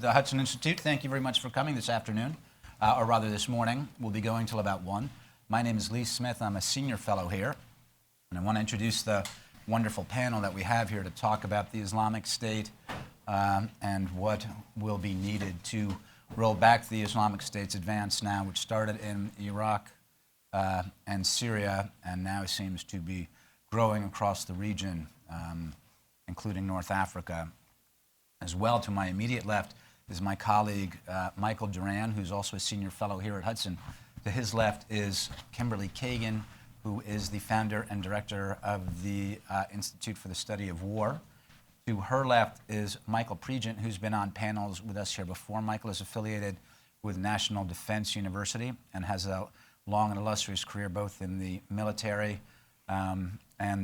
the Hudson Institute. Thank you very much for coming this afternoon, or rather this morning. We'll be going till about 1. My name is Lee Smith. I'm a senior fellow here, and I want to introduce the wonderful panel that we have here to talk about the Islamic State and what will be needed to roll back the Islamic State's advance now, which started in Iraq and Syria, and now seems to be growing across the region, including North Africa. As well, to my immediate left is my colleague, Michael Duran, who's also a senior fellow here at Hudson. To his left is Kimberly Kagan, who is the founder and director of the Institute for the Study of War. To her left is Michael Pregent, who's been on panels with us here before. Michael is affiliated with National Defense University and has a long and illustrious career both in the military and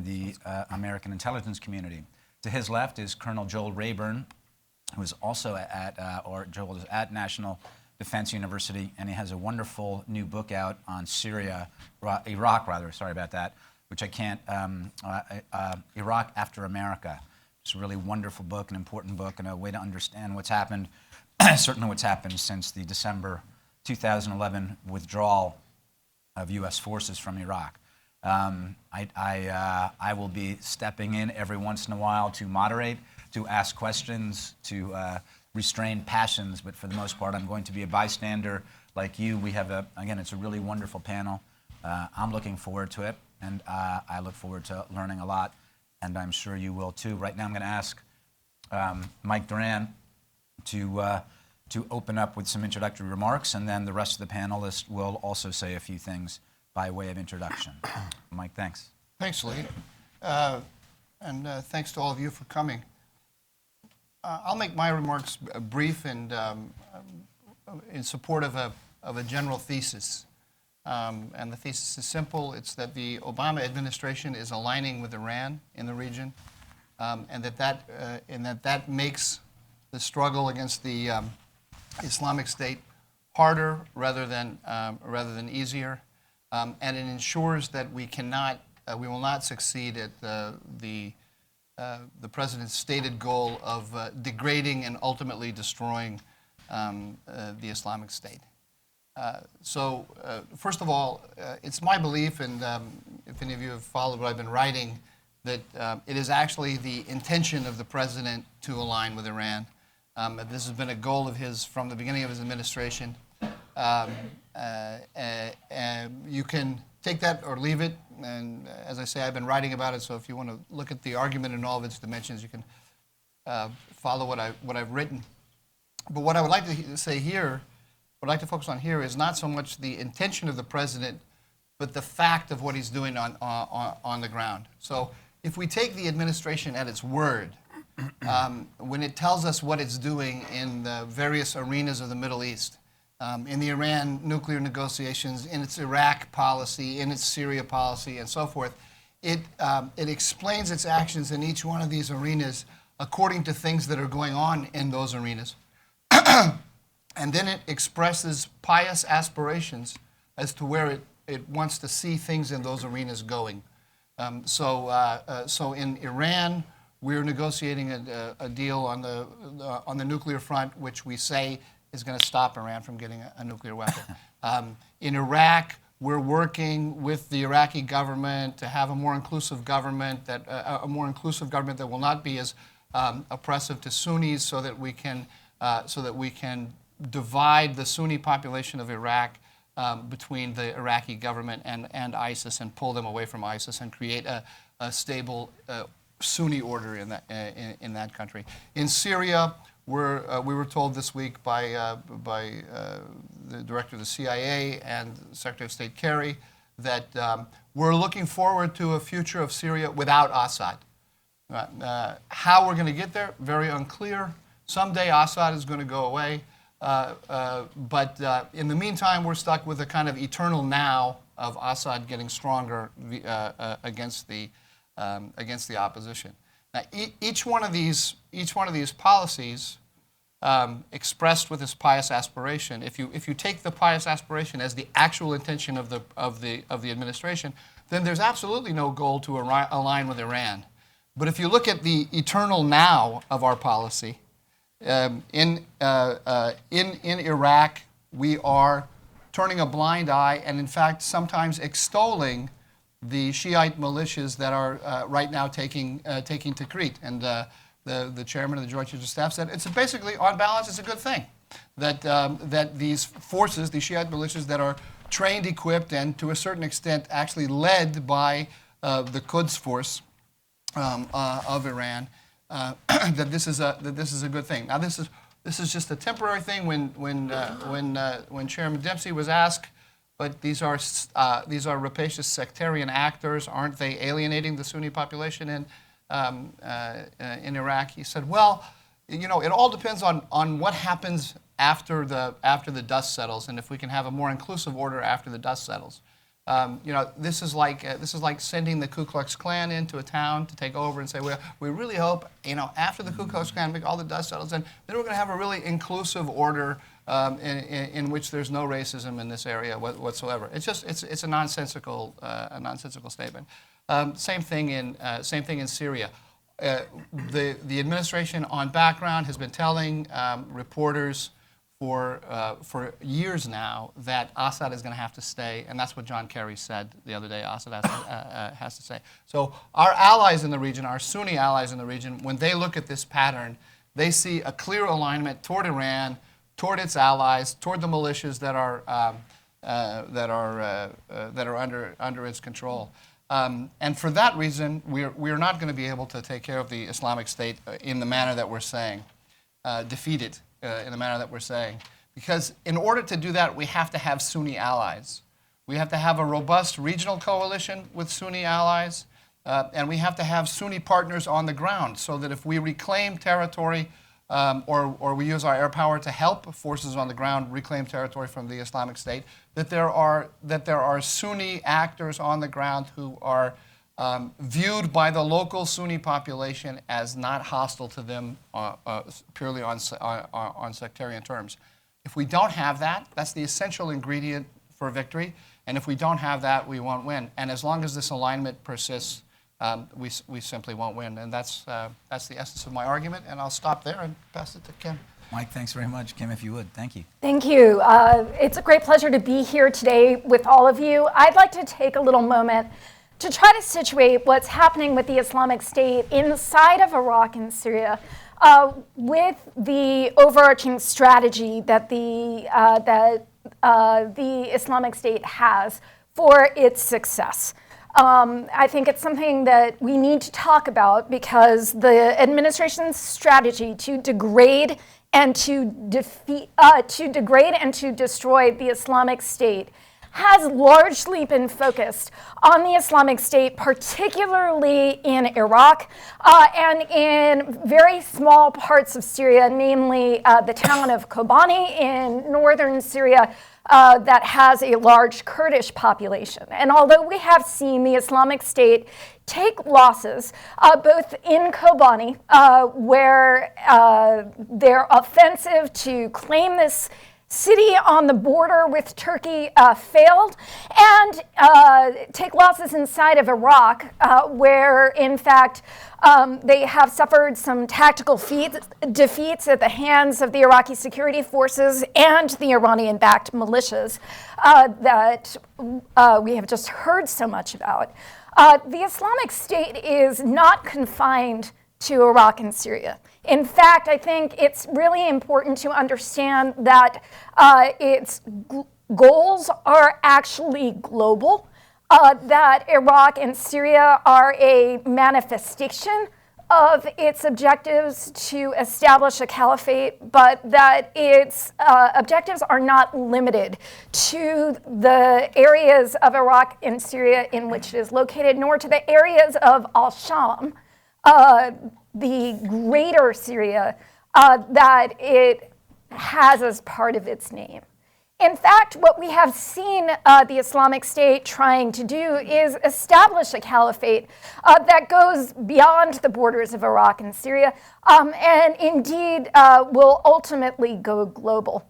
the American intelligence community. To his left is Colonel Joel Rayburn, who is also Joel is at National Defense University, and he has a wonderful new book out on Iraq, sorry about that, which I can't, Iraq After America. It's a really wonderful book, an important book, and a way to understand what's happened, certainly what's happened since the December 2011 withdrawal of U.S. forces from Iraq. I will be stepping in every once in a while to moderate, to ask questions, to restrain passions, but for the most part, I'm going to be a bystander like you. We have, again, it's a really wonderful panel. I'm looking forward to it, and I look forward to learning a lot, and I'm sure you will too. Right now, I'm going to ask Mike Duran to open up with some introductory remarks, and then the rest of the panelists will also say a few things by way of introduction. Mike, thanks. Thanks, Lee. And thanks to all of you for coming. I'll make my remarks brief and in support of a general thesis. And the thesis is simple. It's that the Obama administration is aligning with Iran in the region, and that makes the struggle against the Islamic State harder rather than easier. And it ensures that we will not succeed at the president's stated goal of degrading and ultimately destroying the Islamic State. So, first of all, it's my belief, and if any of you have followed what I've been writing, that it is actually the intention of the president to align with Iran. This has been a goal of his from the beginning of his administration. You can take that or leave it, and as I say, I've been writing about it, so if you want to look at the argument in all of its dimensions, you can follow what I've written. But what I would like to say here, what I'd like to focus on here, is not so much the intention of the president, but the fact of what he's doing on the ground. So if we take the administration at its word, when it tells us what it's doing in the various arenas of the Middle East, in the Iran nuclear negotiations, in its Iraq policy, in its Syria policy, and so forth, it explains its actions in each one of these arenas according to things that are going on in those arenas. And then it expresses pious aspirations as to where it wants to see things in those arenas going. So in Iran, we're negotiating a deal on the nuclear front, which we say is going to stop Iran from getting a nuclear weapon. In Iraq, we're working with the Iraqi government to have a more inclusive government that will not be as oppressive to Sunnis, so that we can divide the Sunni population of Iraq between the Iraqi government and ISIS, and pull them away from ISIS and create a stable Sunni order in that country. In Syria, we were told this week by the director of the CIA and Secretary of State Kerry that we're looking forward to a future of Syria without Assad. How we're going to get there, very unclear. Someday Assad is going to go away, but in the meantime, we're stuck with a kind of eternal now of Assad getting stronger against the opposition. Now, each one of these policies expressed with this pious aspiration, if you take the pious aspiration as the actual intention of the administration, then there's absolutely no goal to align with Iran. But if you look at the eternal now of our policy, In Iraq, we are turning a blind eye and, in fact, sometimes extolling the Shiite militias that are right now taking Tikrit. And the chairman of the Joint Chiefs of Staff said it's basically, on balance, it's a good thing that these forces, the Shiite militias that are trained, equipped, and to a certain extent actually led by the Quds force of Iran, that this is a good thing. Now this is just a temporary thing. When Chairman Dempsey was asked, but these are rapacious sectarian actors, aren't they alienating the Sunni population in Iraq? He said, well, it all depends on what happens after the dust settles, and if we can have a more inclusive order after the dust settles. This is like sending the Ku Klux Klan into a town to take over and say, well, we really hope, after the Ku Klux Klan, all the dust settles, and then we're going to have a really inclusive order in which there's no racism in this area whatsoever. It's a nonsensical statement. Same thing in Syria. The administration on background has been telling reporters for years now that Assad is going to have to stay, and that's what John Kerry said the other day. Assad has to stay. So our allies in the region, our Sunni allies in the region, when they look at this pattern, they see a clear alignment toward Iran, toward its allies, toward the militias that are under its control. And for that reason, we're not going to be able to take care of the Islamic State in the manner that we're saying, defeat it in the manner that we're saying. Because in order to do that, we have to have Sunni allies. We have to have a robust regional coalition with Sunni allies, and we have to have Sunni partners on the ground so that if we reclaim territory or we use our air power to help forces on the ground reclaim territory from the Islamic State, that there are Sunni actors on the ground who are viewed by the local Sunni population as not hostile to them purely on sectarian terms. If we don't have that, that's the essential ingredient for victory. And if we don't have that, we won't win. And as long as this alignment persists, we simply won't win. And that's the essence of my argument. And I'll stop there and pass it to Kim. Mike, thanks very much. Kim, if you would, thank you. Thank you. It's a great pleasure to be here today with all of you. I'd like to take a little moment to try to situate what's happening with the Islamic State inside of Iraq and Syria with the overarching strategy that the Islamic State has for its success. I think it's something that we need to talk about because the administration's strategy to degrade and to destroy the Islamic State has largely been focused on the Islamic State, particularly in Iraq and in very small parts of Syria, namely the town of Kobani in northern Syria that has a large Kurdish population. And although we have seen the Islamic State take losses, both in Kobani, where their offensive to claim this city on the border with Turkey failed, and take losses inside of Iraq, where in fact they have suffered some tactical defeats at the hands of the Iraqi security forces and the Iranian-backed militias that we have just heard so much about. The Islamic State is not confined to Iraq and Syria. In fact, I think it's really important to understand that its goals are actually global, that Iraq and Syria are a manifestation of its objectives to establish a caliphate, but that its objectives are not limited to the areas of Iraq and Syria in which it is located, nor to the areas of al-Sham, the greater Syria that it has as part of its name. In fact, what we have seen the Islamic State trying to do is establish a caliphate that goes beyond the borders of Iraq and Syria, and indeed will ultimately go global.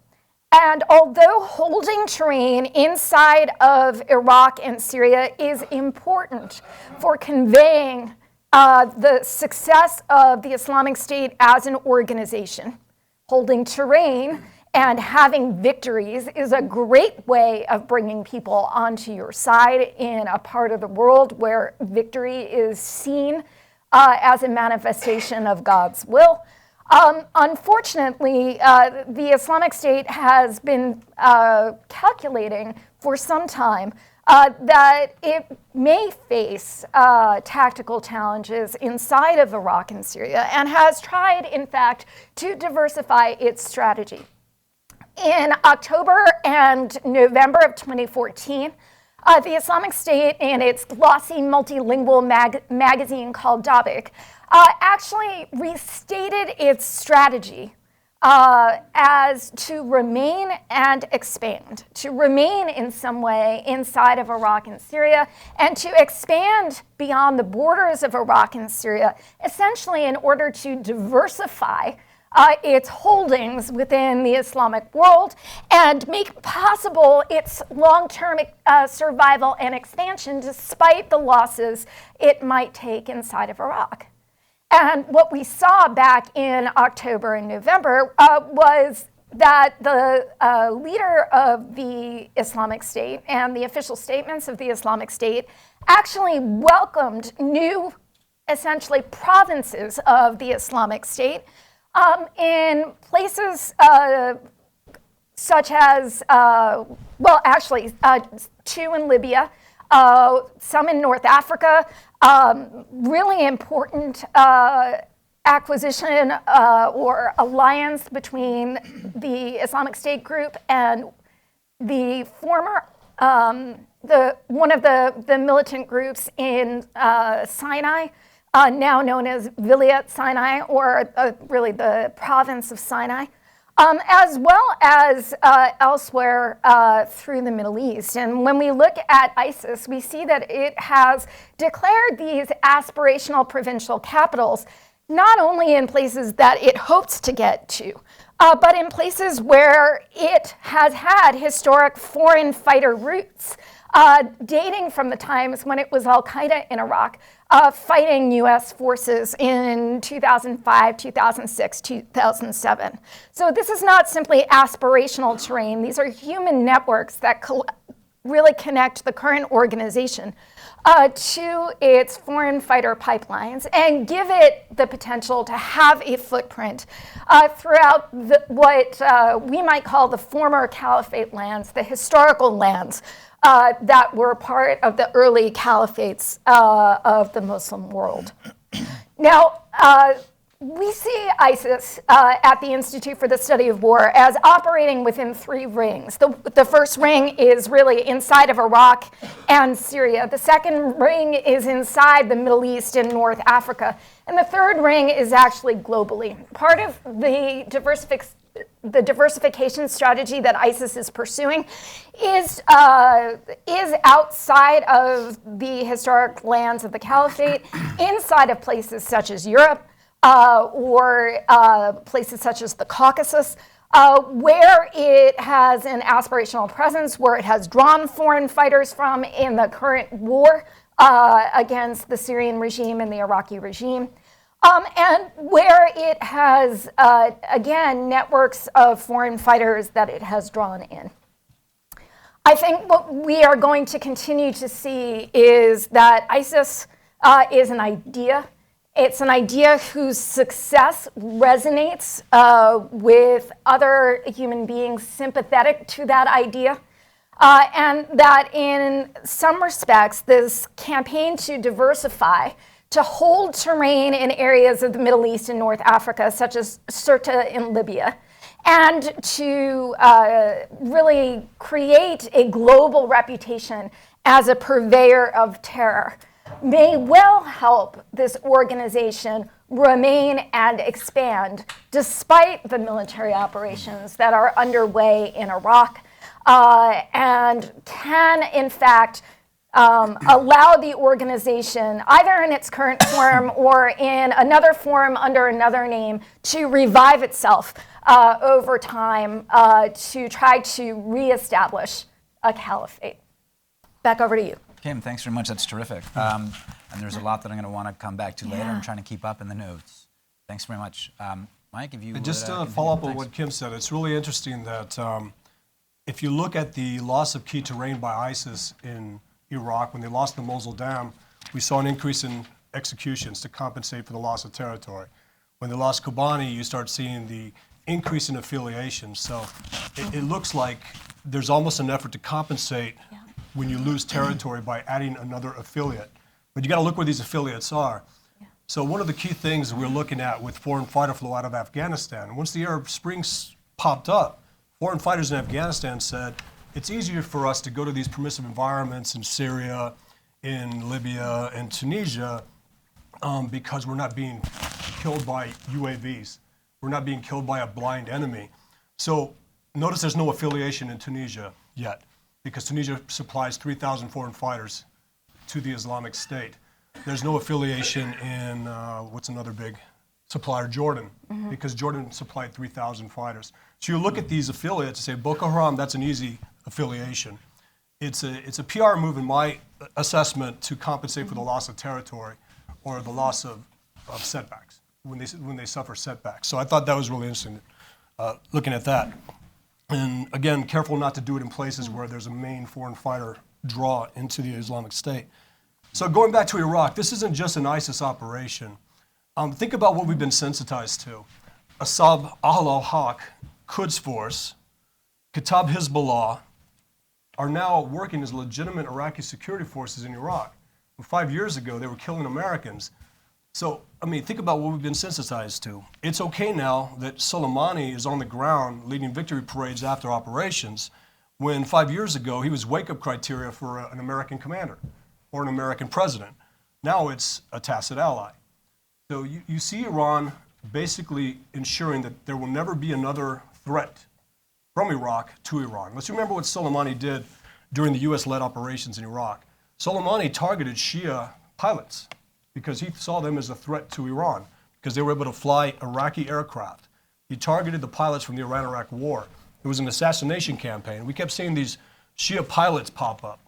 And although holding terrain inside of Iraq and Syria is important for conveying the success of the Islamic State as an organization, holding terrain and having victories is a great way of bringing people onto your side in a part of the world where victory is seen as a manifestation of God's will. Unfortunately, the Islamic State has been calculating for some time that it may face tactical challenges inside of Iraq and Syria, and has tried, in fact, to diversify its strategy. In October and November of 2014, the Islamic State, in its glossy multilingual magazine called Dabik, actually restated its strategy as to remain and expand, to remain in some way inside of Iraq and Syria, and to expand beyond the borders of Iraq and Syria, essentially in order to diversify its holdings within the Islamic world and make possible its long-term survival and expansion despite the losses it might take inside of Iraq. And what we saw back in October and November was that the leader of the Islamic State and the official statements of the Islamic State actually welcomed new, essentially, provinces of the Islamic State in places such as, two in Libya, some in North Africa, really important acquisition or alliance between the Islamic State group and the former, one of the militant groups in Sinai, now known as Vilayet Sinai, or really the province of Sinai, as well as elsewhere through the Middle East. And when we look at ISIS, we see that it has declared these aspirational provincial capitals not only in places that it hopes to get to, but in places where it has had historic foreign fighter roots, dating from the times when it was Al-Qaeda in Iraq, fighting U.S. forces in 2005, 2006, 2007. So this is not simply aspirational terrain. These are human networks that really connect the current organization to its foreign fighter pipelines and give it the potential to have a footprint throughout what we might call the former caliphate lands, the historical lands that were part of the early caliphates of the Muslim world. Now, we see ISIS at the Institute for the Study of War as operating within three rings. The first ring is really inside of Iraq and Syria. The second ring is inside the Middle East and North Africa. And the third ring is actually globally. Part of the diversification strategy that ISIS is pursuing is outside of the historic lands of the caliphate, inside of places such as Europe, or places such as the Caucasus, where it has an aspirational presence, where it has drawn foreign fighters from in the current war against the Syrian regime and the Iraqi regime, and where it has, again, networks of foreign fighters that it has drawn in. I think what we are going to continue to see is that ISIS is an idea. It's an idea whose success resonates with other human beings sympathetic to that idea, and that in some respects, this campaign to diversify, to hold terrain in areas of the Middle East and North Africa, such as Sirte in Libya, and to really create a global reputation as a purveyor of terror, may well help this organization remain and expand despite the military operations that are underway in Iraq, and can, in fact, allow the organization, either in its current form or in another form under another name, to revive itself over time to try to reestablish a caliphate. Back over to you. Kim, thanks very much. That's terrific. And there's a lot that I'm going to want to come back to later. I'm trying to keep up in the notes. Thanks very much. Mike, if you And just would, to continue. follow up on Thanks. what Kim said, it's really interesting that if you look at the loss of key terrain by ISIS in Iraq, when they lost the Mosul Dam, we saw an increase in executions to compensate for the loss of territory. When they lost Kobani, you start seeing the increase in affiliations. So it looks like there's almost an effort to compensate when you lose territory by adding another affiliate. But you got to look where these affiliates are. So one of the key things we're looking at with foreign fighter flow out of Afghanistan, once the Arab Springs popped up, foreign fighters in Afghanistan said, it's easier for us to go to these permissive environments in Syria, in Libya, and Tunisia, because we're not being killed by UAVs. We're not being killed by a blind enemy. So notice there's no affiliation in Tunisia yet, because Tunisia supplies 3,000 foreign fighters to the Islamic State. There's no affiliation in, what's another big supplier, Jordan, because Jordan supplied 3,000 fighters. So you look at these affiliates and say, Boko Haram, that's an easy affiliation. It's a PR move in my assessment to compensate for the loss of territory or the loss of setbacks, when they suffer setbacks. So I thought that was really interesting, looking at that. And again, careful not to do it in places where there's a main foreign fighter draw into the Islamic State. So going back to Iraq, this isn't just an ISIS operation. Think about what we've been sensitized to. Asab Ahl al-Haq, Quds Force, Kataib Hezbollah are now working as legitimate Iraqi security forces in Iraq. 5 years ago, they were killing Americans. So, I mean, think about what we've been sensitized to. It's okay now that Soleimani is on the ground leading victory parades after operations, when 5 years ago, he was wake-up criteria for an American commander or an American president. Now it's a tacit ally. So you see Iran basically ensuring that there will never be another threat from Iraq to Iran. Let's remember what Soleimani did during the US-led operations in Iraq. Soleimani targeted Shia pilots because he saw them as a threat to Iran, because they were able to fly Iraqi aircraft. He targeted the pilots from the Iran-Iraq war. It was an assassination campaign. We kept seeing these Shia pilots pop up.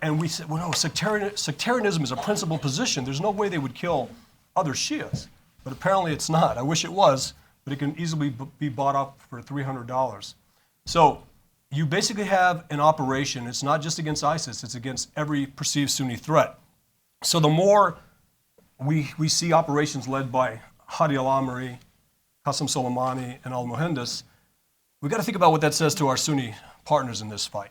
And we said, well, no, sectarianism is a principal position. There's no way they would kill other Shias. But apparently it's not. I wish it was, but it can easily be bought up for $300. So you basically have an operation. It's not just against ISIS. It's against every perceived Sunni threat. So the more we see operations led by Hadi al-Amiri, Qasem Soleimani, and al-Muhandis, we've got to think about what that says to our Sunni partners in this fight.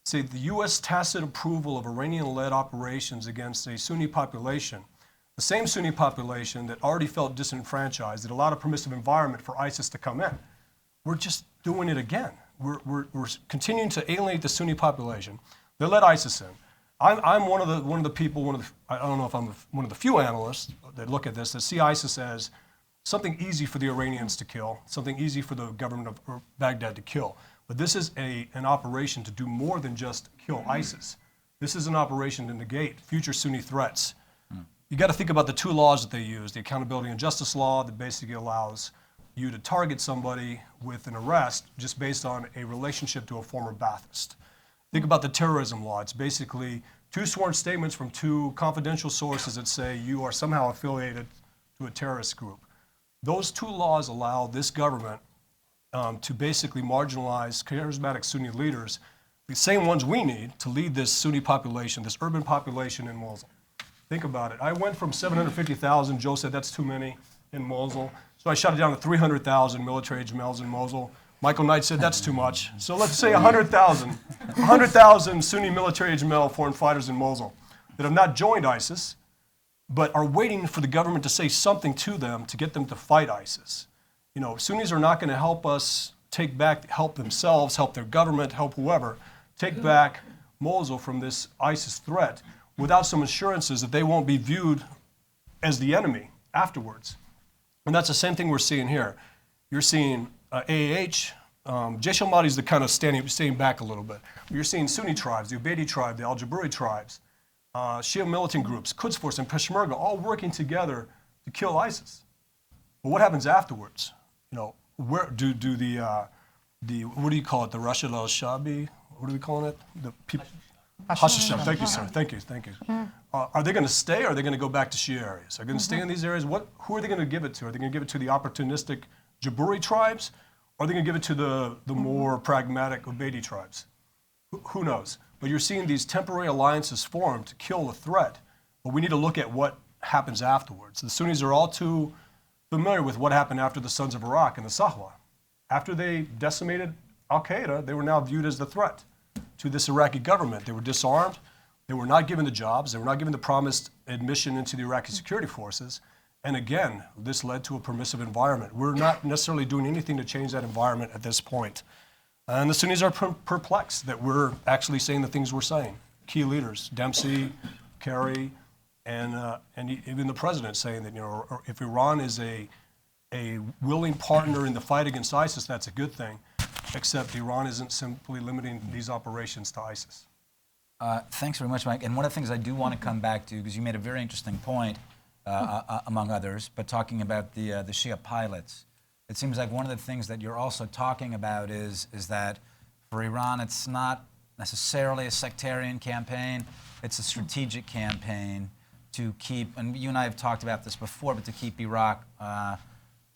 Say the U.S. tacit approval of Iranian-led operations against a Sunni population, the same Sunni population that already felt disenfranchised, that allowed a permissive environment for ISIS to come in. We're just doing it again. We're continuing to alienate the Sunni population. They let ISIS in. I'm one of the people, I don't know if I'm one of the few analysts that look at this, that see ISIS as something easy for the Iranians to kill, something easy for the government of Baghdad to kill. But this is an operation to do more than just kill ISIS. This is an operation to negate future Sunni threats. You got to think about the two laws that they use, the accountability and justice law that basically allows you to target somebody with an arrest just based on a relationship to a former Ba'athist. Think about the terrorism law. It's basically two sworn statements from two confidential sources that say you are somehow affiliated to a terrorist group. Those two laws allow this government to basically marginalize charismatic Sunni leaders, the same ones we need to lead this Sunni population, this urban population in Mosul. Think about it. I went from 750,000, Joe said that's too many in Mosul, so I shot it down to 300,000 military-age males in Mosul. Michael Knight said that's too much. So let's say 100,000 Sunni military-age male foreign fighters in Mosul that have not joined ISIS, but are waiting for the government to say something to them to get them to fight ISIS. You know, Sunnis are not going to help us take back, help themselves, help their government, help whoever, take back Mosul from this ISIS threat without some assurances that they won't be viewed as the enemy afterwards. And that's the same thing we're seeing here. You're seeing Jaish al-Mahdi is the kind of staying back a little bit. You're seeing Sunni tribes, the Ubaidi tribe, the Al-Jabruri tribes, Shia militant groups, Quds Force and Peshmerga, all working together to kill ISIS. But what happens afterwards? You know, where do the what do you call it? The Rashid al-Shabi? What are we calling it? The people. Hashem. Thank you, sir. Thank you. Are they going to stay, or are they going to go back to Shia areas? Are they going to stay in these areas? Who are they going to give it to? Are they going to give it to the opportunistic Jabburi tribes, or are they going to give it to the more pragmatic Ubaidi tribes? Who knows? But you're seeing these temporary alliances formed to kill the threat. But we need to look at what happens afterwards. The Sunnis are all too familiar with what happened after the Sons of Iraq and the Sahwa. After they decimated al-Qaeda, they were now viewed as the threat to this Iraqi government. They were disarmed. They were not given the jobs. They were not given the promised admission into the Iraqi security forces. And again, this led to a permissive environment. We're not necessarily doing anything to change that environment at this point. And the Sunnis are perplexed that we're actually saying the things we're saying. Key leaders, Dempsey, Kerry, and even the president saying that, if Iran is a willing partner in the fight against ISIS, that's a good thing, except Iran isn't simply limiting these operations to ISIS. Thanks very much, Mike. And one of the things I do want to come back to, because you made a very interesting point, among others, but talking about the Shia pilots. It seems like one of the things that you're also talking about is that for Iran, it's not necessarily a sectarian campaign, it's a strategic campaign to keep, and you and I have talked about this before, but to keep Iraq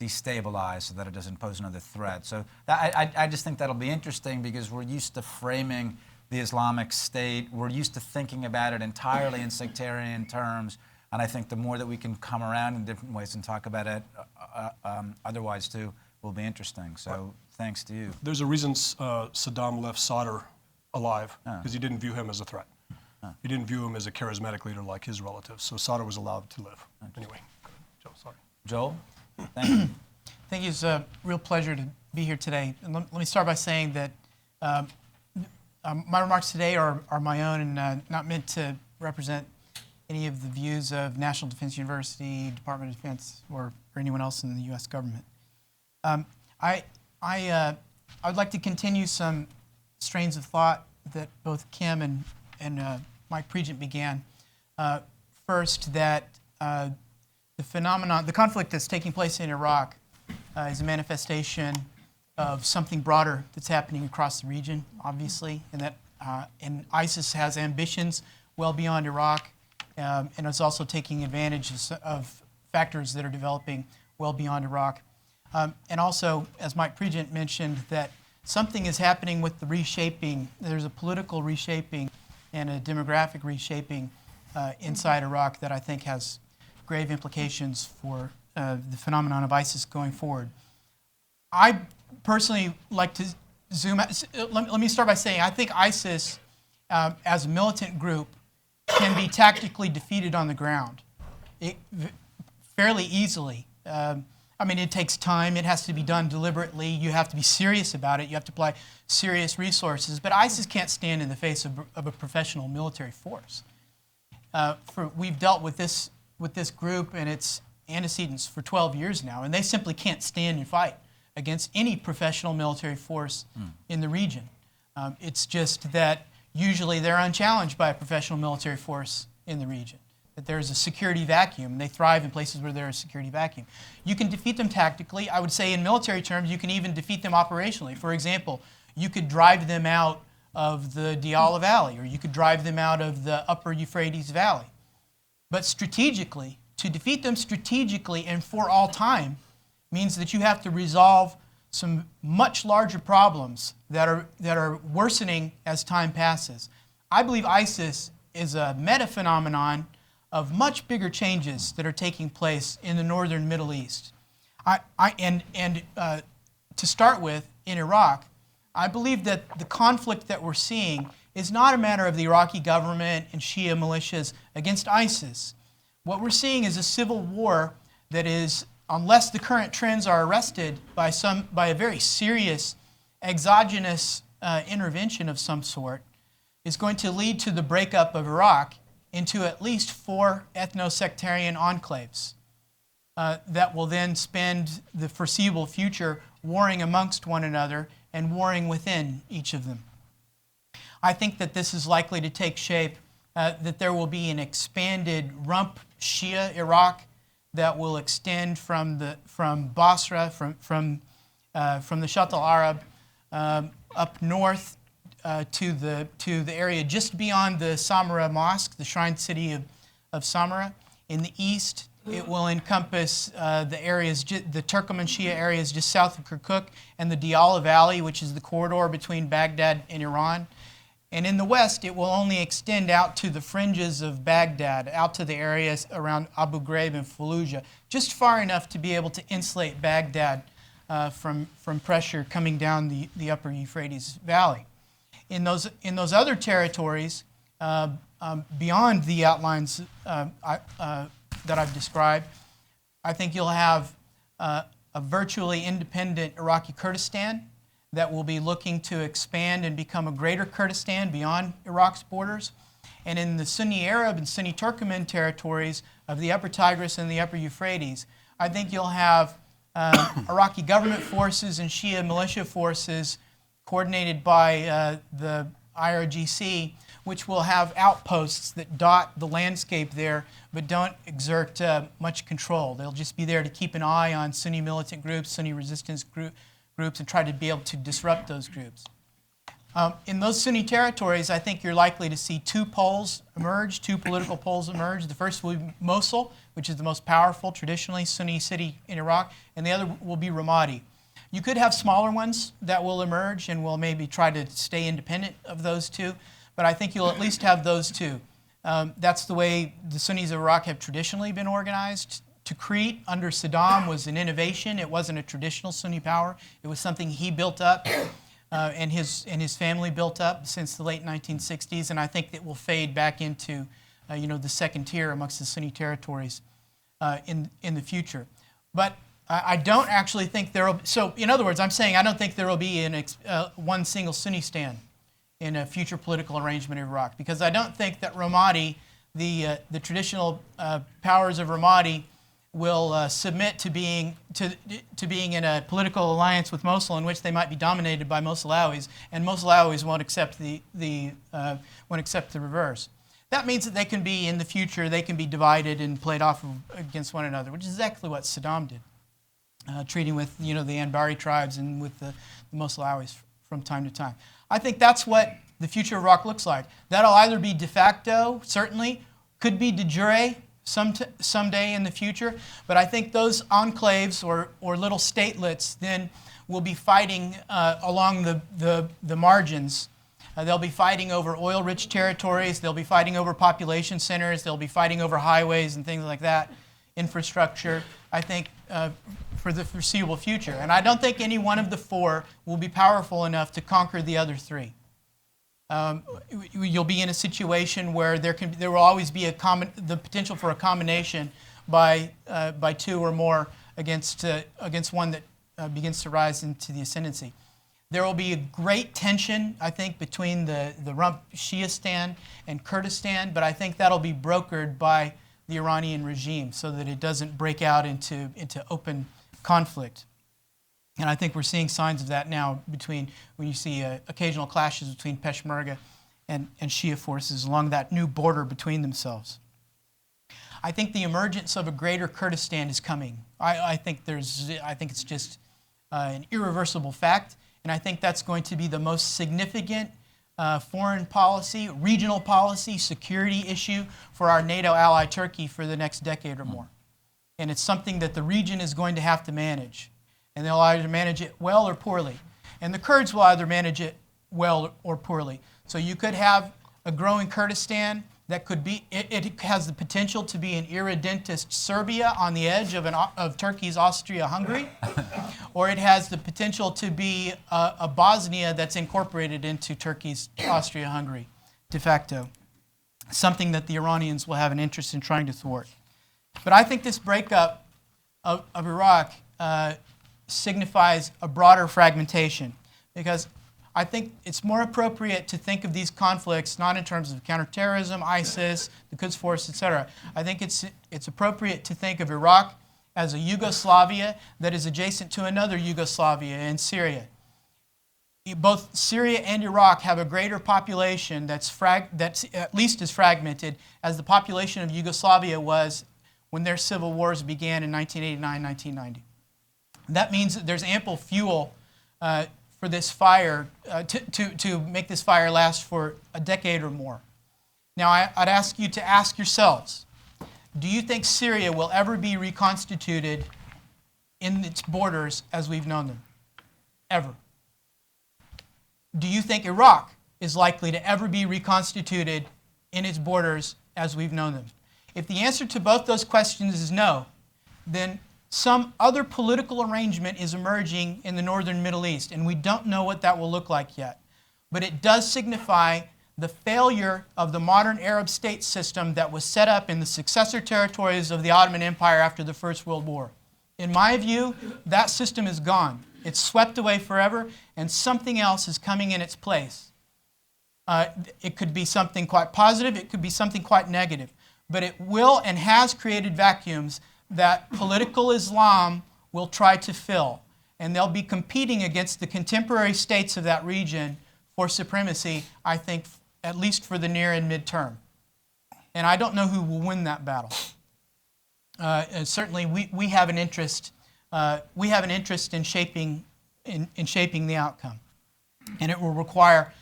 destabilized so that it doesn't pose another threat. So I just think that'll be interesting because we're used to framing the Islamic State, we're used to thinking about it entirely in sectarian terms, and I think the more that we can come around in different ways and talk about it otherwise too will be interesting. So thanks to you. There's a reason Saddam left Sadr alive, because he didn't view him as a threat. He didn't view him as a charismatic leader like his relatives, so Sadr was allowed to live. Anyway, Joe, sorry. Joel, thank you. Thank you. It's a real pleasure to be here today. And let me start by saying that my remarks today are my own and not meant to represent any of the views of National Defense University, Department of Defense, or anyone else in the U.S. government. I would like to continue some strains of thought that both Kim and Mike Pregent began. First, that the conflict that's taking place in Iraq is a manifestation of something broader that's happening across the region, obviously, and that and ISIS has ambitions well beyond Iraq, and it's also taking advantage of factors that are developing well beyond Iraq. And also, as Mike Pregent mentioned, that something is happening with the reshaping. There's a political reshaping and a demographic reshaping inside Iraq that I think has grave implications for the phenomenon of ISIS going forward. I personally like to zoom out. Let me start by saying I think ISIS, as a militant group, can be tactically defeated on the ground fairly easily. I mean, it takes time. It has to be done deliberately. You have to be serious about it. You have to apply serious resources. But ISIS can't stand in the face of a professional military force. We've dealt with this group and its antecedents for 12 years now, and they simply can't stand and fight against any professional military force in the region. It's just that usually they're unchallenged by a professional military force in the region, that there's a security vacuum. They thrive in places where there's a security vacuum. You can defeat them tactically. I would say in military terms, you can even defeat them operationally. For example, you could drive them out of the Diyala Valley, or you could drive them out of the upper Euphrates Valley. But strategically, to defeat them strategically and for all time means that you have to resolve some much larger problems that are worsening as time passes. I believe ISIS is a meta-phenomenon of much bigger changes that are taking place in the northern Middle East. To start with, in Iraq, I believe that the conflict that we're seeing is not a matter of the Iraqi government and Shia militias against ISIS. What we're seeing is a civil war that is, unless the current trends are arrested by a very serious exogenous intervention of some sort, is going to lead to the breakup of Iraq into at least 4 ethno-sectarian enclaves that will then spend the foreseeable future warring amongst one another and warring within each of them. I think that this is likely to take shape, that there will be an expanded rump Shia Iraq that will extend from Basra, from the Shatt al-Arab up north to the area just beyond the Samarra Mosque, the shrine city of Samarra, in the east, It will encompass the areas, the Turkoman Shia areas just south of Kirkuk, and the Diyala Valley, which is the corridor between Baghdad and Iran. And in the west, it will only extend out to the fringes of Baghdad, out to the areas around Abu Ghraib and Fallujah, just far enough to be able to insulate Baghdad from pressure coming down the upper Euphrates Valley. In those other territories, beyond the outlines that I've described, I think you'll have a virtually independent Iraqi Kurdistan that will be looking to expand and become a greater Kurdistan beyond Iraq's borders. And in the Sunni Arab and Sunni Turkmen territories of the upper Tigris and the upper Euphrates, I think you'll have Iraqi government forces and Shia militia forces coordinated by the IRGC, which will have outposts that dot the landscape there but don't exert much control. They'll just be there to keep an eye on Sunni militant groups, Sunni resistance groups, and try to be able to disrupt those groups. In those Sunni territories, I think you're likely to see two poles emerge, two political poles emerge. The first will be Mosul, which is the most powerful, traditionally Sunni city in Iraq, and the other will be Ramadi. You could have smaller ones that will emerge and will maybe try to stay independent of those two, but I think you'll at least have those two. That's the way the Sunnis of Iraq have traditionally been organized. Tikrit under Saddam was an innovation. It wasn't a traditional Sunni power. It was something he built up and his family built up since the late 1960s, and I think it will fade back into the second tier amongst the Sunni territories in the future. But I don't actually think there will be, so in other words, I'm saying I don't think there will be one single Sunni stand in a future political arrangement in Iraq, because I don't think that Ramadi, the traditional powers of Ramadi, will submit to being in a political alliance with Mosul in which they might be dominated by Mosul-Alawis, and Mosul-Alawis won't accept the reverse. That means that they can be in the future, they can be divided and played off against one another, which is exactly what Saddam did, treating with the Anbari tribes and with the Mosul-Alawis from time to time. I think that's what the future of Iraq looks like. That'll either be de facto, certainly, could be de jure someday in the future, but I think those enclaves or little statelets then will be fighting along the margins. They'll be fighting over oil-rich territories, they'll be fighting over population centers, they'll be fighting over highways and things like that, infrastructure, I think, for the foreseeable future. And I don't think any one of the four will be powerful enough to conquer the other three. You'll be in a situation where there will always be the potential for a combination by two or more against one that begins to rise into the ascendancy. There will be a great tension, I think, between the Rump Shiistan and Kurdistan, but I think that'll be brokered by the Iranian regime so that it doesn't break out into open conflict. And I think we're seeing signs of that now when you see occasional clashes between Peshmerga and Shia forces along that new border between themselves. I think the emergence of a greater Kurdistan is coming. I think it's just an irreversible fact, and I think that's going to be the most significant foreign policy, regional policy, security issue for our NATO ally Turkey for the next decade or more. And it's something that the region is going to have to manage. And they'll either manage it well or poorly. And the Kurds will either manage it well or poorly. So you could have a growing Kurdistan that could be, it has the potential to be an irredentist Serbia on the edge of Turkey's Austria-Hungary, or it has the potential to be a Bosnia that's incorporated into Turkey's Austria-Hungary de facto, something that the Iranians will have an interest in trying to thwart. But I think this breakup of Iraq signifies a broader fragmentation, because I think it's more appropriate to think of these conflicts not in terms of counterterrorism, ISIS, the Quds Force, etc. I think it's appropriate to think of Iraq as a Yugoslavia that is adjacent to another Yugoslavia in Syria. Both Syria and Iraq have a greater population that's at least as fragmented as the population of Yugoslavia was when their civil wars began in 1989, 1990. That means that there's ample fuel for this fire, to make this fire last for a decade or more. Now, I'd ask you to ask yourselves, Do you think Syria will ever be reconstituted in its borders as we've known them? Ever? Do you think Iraq is likely to ever be reconstituted in its borders as we've known them? If the answer to both those questions is no, then some other political arrangement is emerging in the northern Middle East, and we don't know what that will look like yet. But it does signify the failure of the modern Arab state system that was set up in the successor territories of the Ottoman Empire after the First World War. In my view, that system is gone. It's swept away forever, and something else is coming in its place. It could be something quite positive, it could be something quite negative, but it will and has created vacuums that political Islam will try to fill, and they'll be competing against the contemporary states of that region for supremacy, I think, at least for the near and midterm. And I don't know who will win that battle. And certainly, we have an interest. We have an interest in shaping the outcome, and it will require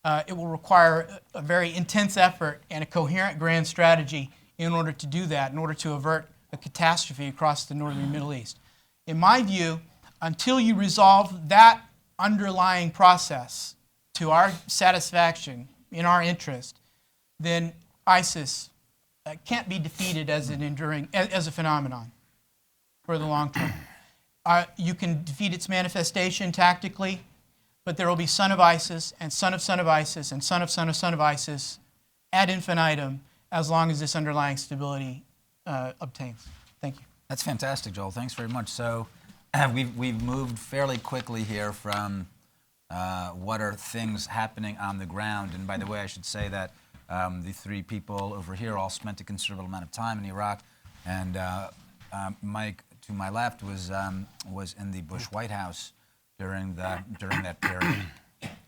a very intense effort and a coherent grand strategy in order to do that, in order to avert a catastrophe across the northern Middle East. In my view, until you resolve that underlying process to our satisfaction, in our interest, then ISIS can't be defeated as a phenomenon for the long term. You can defeat its manifestation tactically, but there will be son of ISIS and son of son of ISIS and son of son of son of ISIS ad infinitum as long as this underlying stability obtains. Thank you. That's fantastic, Joel. Thanks very much. So we've moved fairly quickly here from what are things happening on the ground. And by the way, I should say that the three people over here all spent a considerable amount of time in Iraq. And Mike, to my left, was in the Bush White House during that period.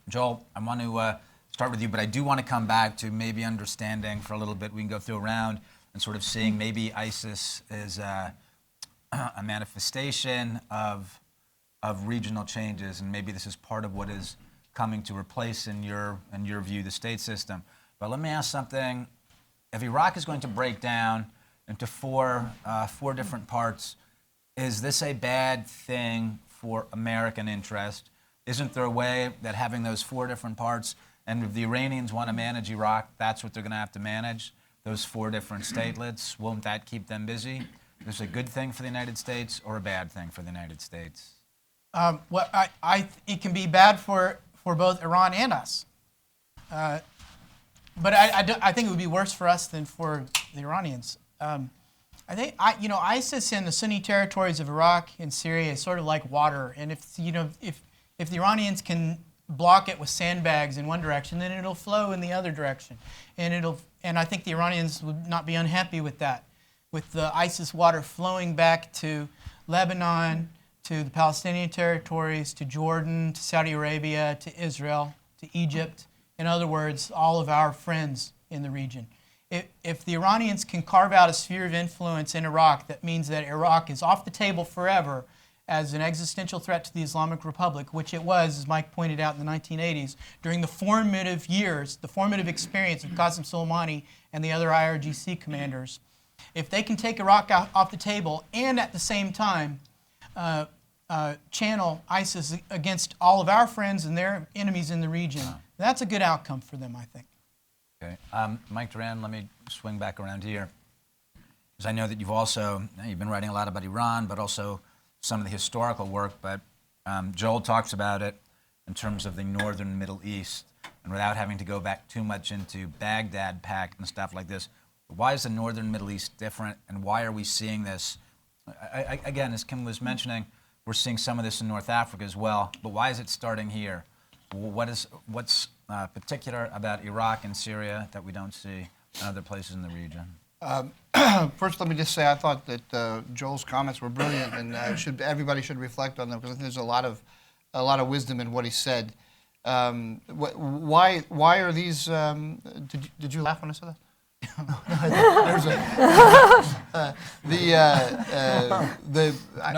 Joel, I want to start with you, but I do want to come back to maybe understanding for a little bit. We can go through a round and sort of seeing maybe ISIS is a manifestation of regional changes, and maybe this is part of what is coming to replace, in your view, the state system. But let me ask something. If Iraq is going to break down into four different parts, is this a bad thing for American interest? Isn't there a way that having those four different parts, and if the Iranians want to manage Iraq, that's what they're going to have to manage, those four different statelets? Won't that keep them busy? Is this a good thing for the United States or a bad thing for the United States? Well, it can be bad for both Iran and us. But I think it would be worse for us than for the Iranians. I think ISIS in the Sunni territories of Iraq and Syria is sort of like water, and if the Iranians can block it with sandbags in one direction, then it'll flow in the other direction, and I think the Iranians would not be unhappy with that, with the ISIS water flowing back to Lebanon, to the Palestinian territories, to Jordan, to Saudi Arabia, to Israel, to Egypt. In other words, all of our friends in the region. If the Iranians can carve out a sphere of influence in Iraq, that means that Iraq is off the table forever as an existential threat to the Islamic Republic, which it was, as Mike pointed out, in the 1980s, during the formative years, the formative experience of Qasem Soleimani and the other IRGC commanders. If they can take Iraq off the table and at the same time channel ISIS against all of our friends and their enemies in the region, that's a good outcome for them, I think. Okay. Mike Duran, let me swing back around here, because I know that you've been writing a lot about Iran, but also some of the historical work, but Joel talks about it in terms of the northern Middle East, and without having to go back too much into Baghdad Pact and stuff like this, why is the northern Middle East different, and why are we seeing this? Again, as Kim was mentioning, we're seeing some of this in North Africa as well, but why is it starting here? What's particular about Iraq and Syria that we don't see in other places in the region? First, let me just say I thought that Joel's comments were brilliant, and everybody should reflect on them, because I think there's a lot of wisdom in what he said. Why are these? Did you laugh when I said that? No,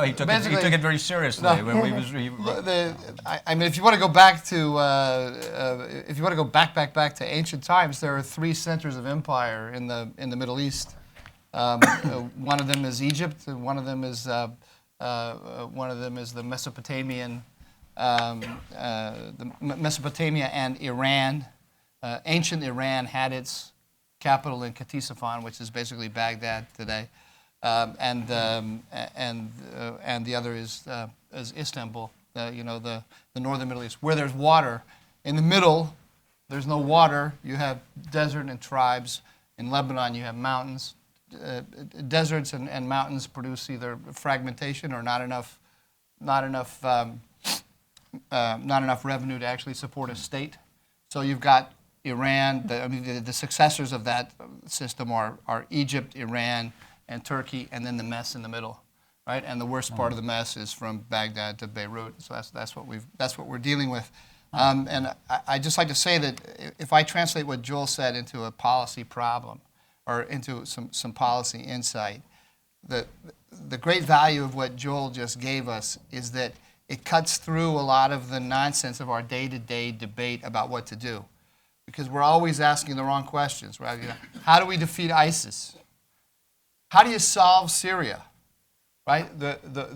he took it very seriously. No, I mean, if you want to go back to back to ancient times, there are three centers of empire in the Middle East: One of them is Egypt, and one of them is the Mesopotamian, Mesopotamia and Iran. Ancient Iran had its capital in Ctesiphon, which is basically Baghdad today, and the other is Istanbul, the northern Middle East, where there's water. In the middle, there's no water. You have desert and tribes. In Lebanon, you have mountains. Deserts and mountains produce either fragmentation or not enough revenue to actually support a state. So you've got Iran. The successors of that system are Egypt, Iran, and Turkey, and then the mess in the middle, right? And the worst part of the mess is from Baghdad to Beirut. So that's what we're dealing with. And I just like to say that if I translate what Joel said into a policy problem or into some policy insight, the great value of what Joel just gave us is that it cuts through a lot of the nonsense of our day-to-day debate about what to do. Because we're always asking the wrong questions, right? How do we defeat ISIS? How do you solve Syria? Right?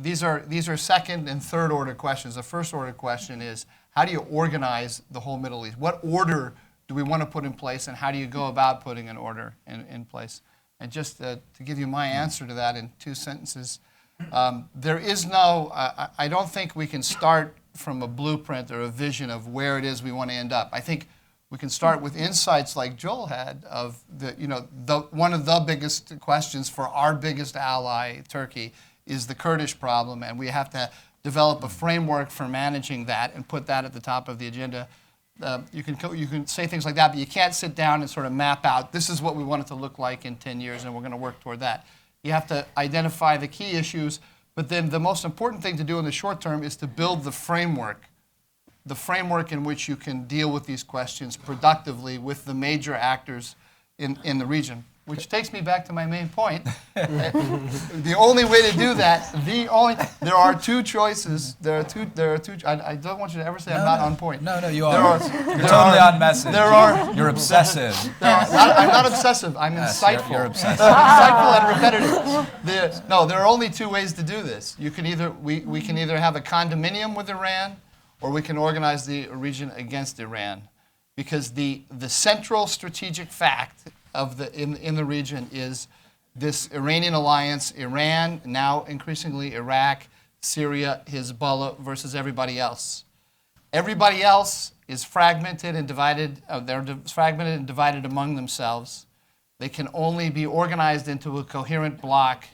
These are second and third order questions. The first order question is, how do you organize the whole Middle East? What order do we want to put in place, and how do you go about putting an order in place? And just to give you my answer to that in 2 sentences, there is no, I don't think we can start from a blueprint or a vision of where it is we want to end up. I think we can start with insights like Joel had of one of the biggest questions for our biggest ally, Turkey, is the Kurdish problem, and we have to develop a framework for managing that and put that at the top of the agenda. You can say things like that, but you can't sit down and sort of map out, this is what we want it to look like in 10 years, and we're going to work toward that. You have to identify the key issues, but then the most important thing to do in the short term is to build the framework in which you can deal with these questions productively with the major actors in the region. Which takes me back to my main point. The only way to do that, there are two choices. I don't want you to ever say I'm not on point. No, you are. You're totally on message. You're obsessive. I'm not obsessive. I'm insightful. You're obsessive. Insightful and repetitive. There are only two ways to do this. We can either have a condominium with Iran, or we can organize the region against Iran, because the central strategic fact in the region is this Iranian alliance, Iran, now increasingly Iraq, Syria, Hezbollah versus everybody else. Everybody else is fragmented and divided. They're fragmented and divided among themselves. They can only be organized into a coherent bloc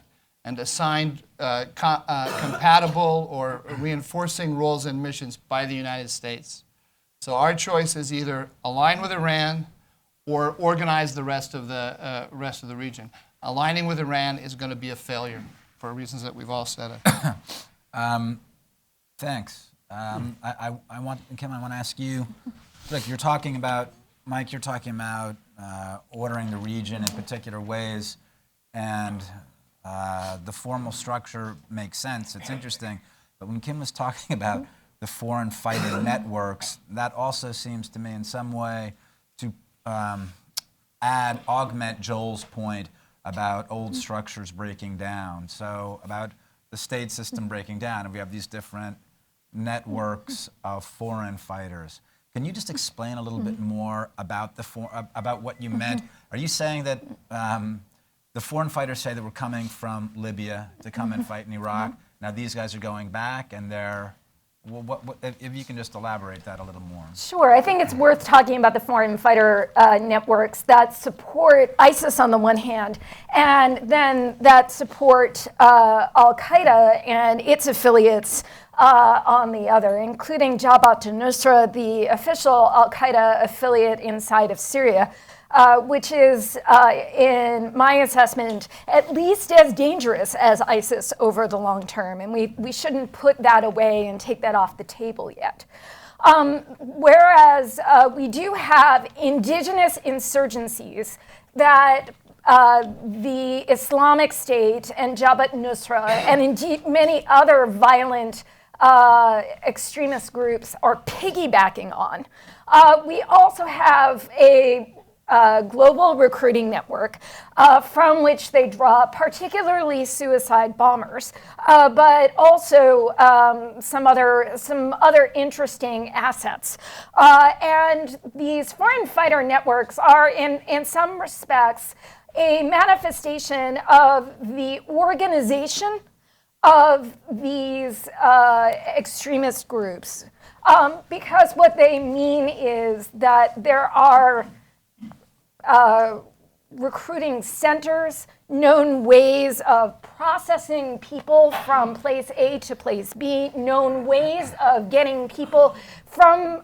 and assigned compatible or reinforcing roles and missions by the United States. So our choice is either align with Iran or organize the rest of the region. Aligning with Iran is going to be a failure for reasons that we've all said. Thanks. Kim, I want to ask you. Look, you're talking about Mike. You're talking about ordering the region in particular ways, and the formal structure makes sense. It's interesting, but when Kim was talking about the foreign fighting networks, that also seems to me in some way to augment Joel's point about old structures breaking down. So about the state system breaking down, and we have these different networks of foreign fighters. Can you just explain a little bit more about about what you meant? Are you saying that the foreign fighters say that we're coming from Libya to come and fight in Iraq? Now these guys are going back, and they're if you can just elaborate that a little more. Sure. I think it's worth talking about the foreign fighter networks that support ISIS on the one hand, and then that support Al-Qaeda and its affiliates on the other, including Jabhat al-Nusra, the official Al-Qaeda affiliate inside of Syria, which is, in my assessment, at least as dangerous as ISIS over the long term. And we shouldn't put that away and take that off the table yet. Whereas we do have indigenous insurgencies that the Islamic State and Jabhat al-Nusra and indeed many other violent extremist groups are piggybacking on. We also have a global recruiting network from which they draw particularly suicide bombers, but also some other interesting assets. And these foreign fighter networks are, in some respects, a manifestation of the organization of these extremist groups. Because what they mean is that there are recruiting centers, known ways of processing people from place A to place B, known ways of getting people from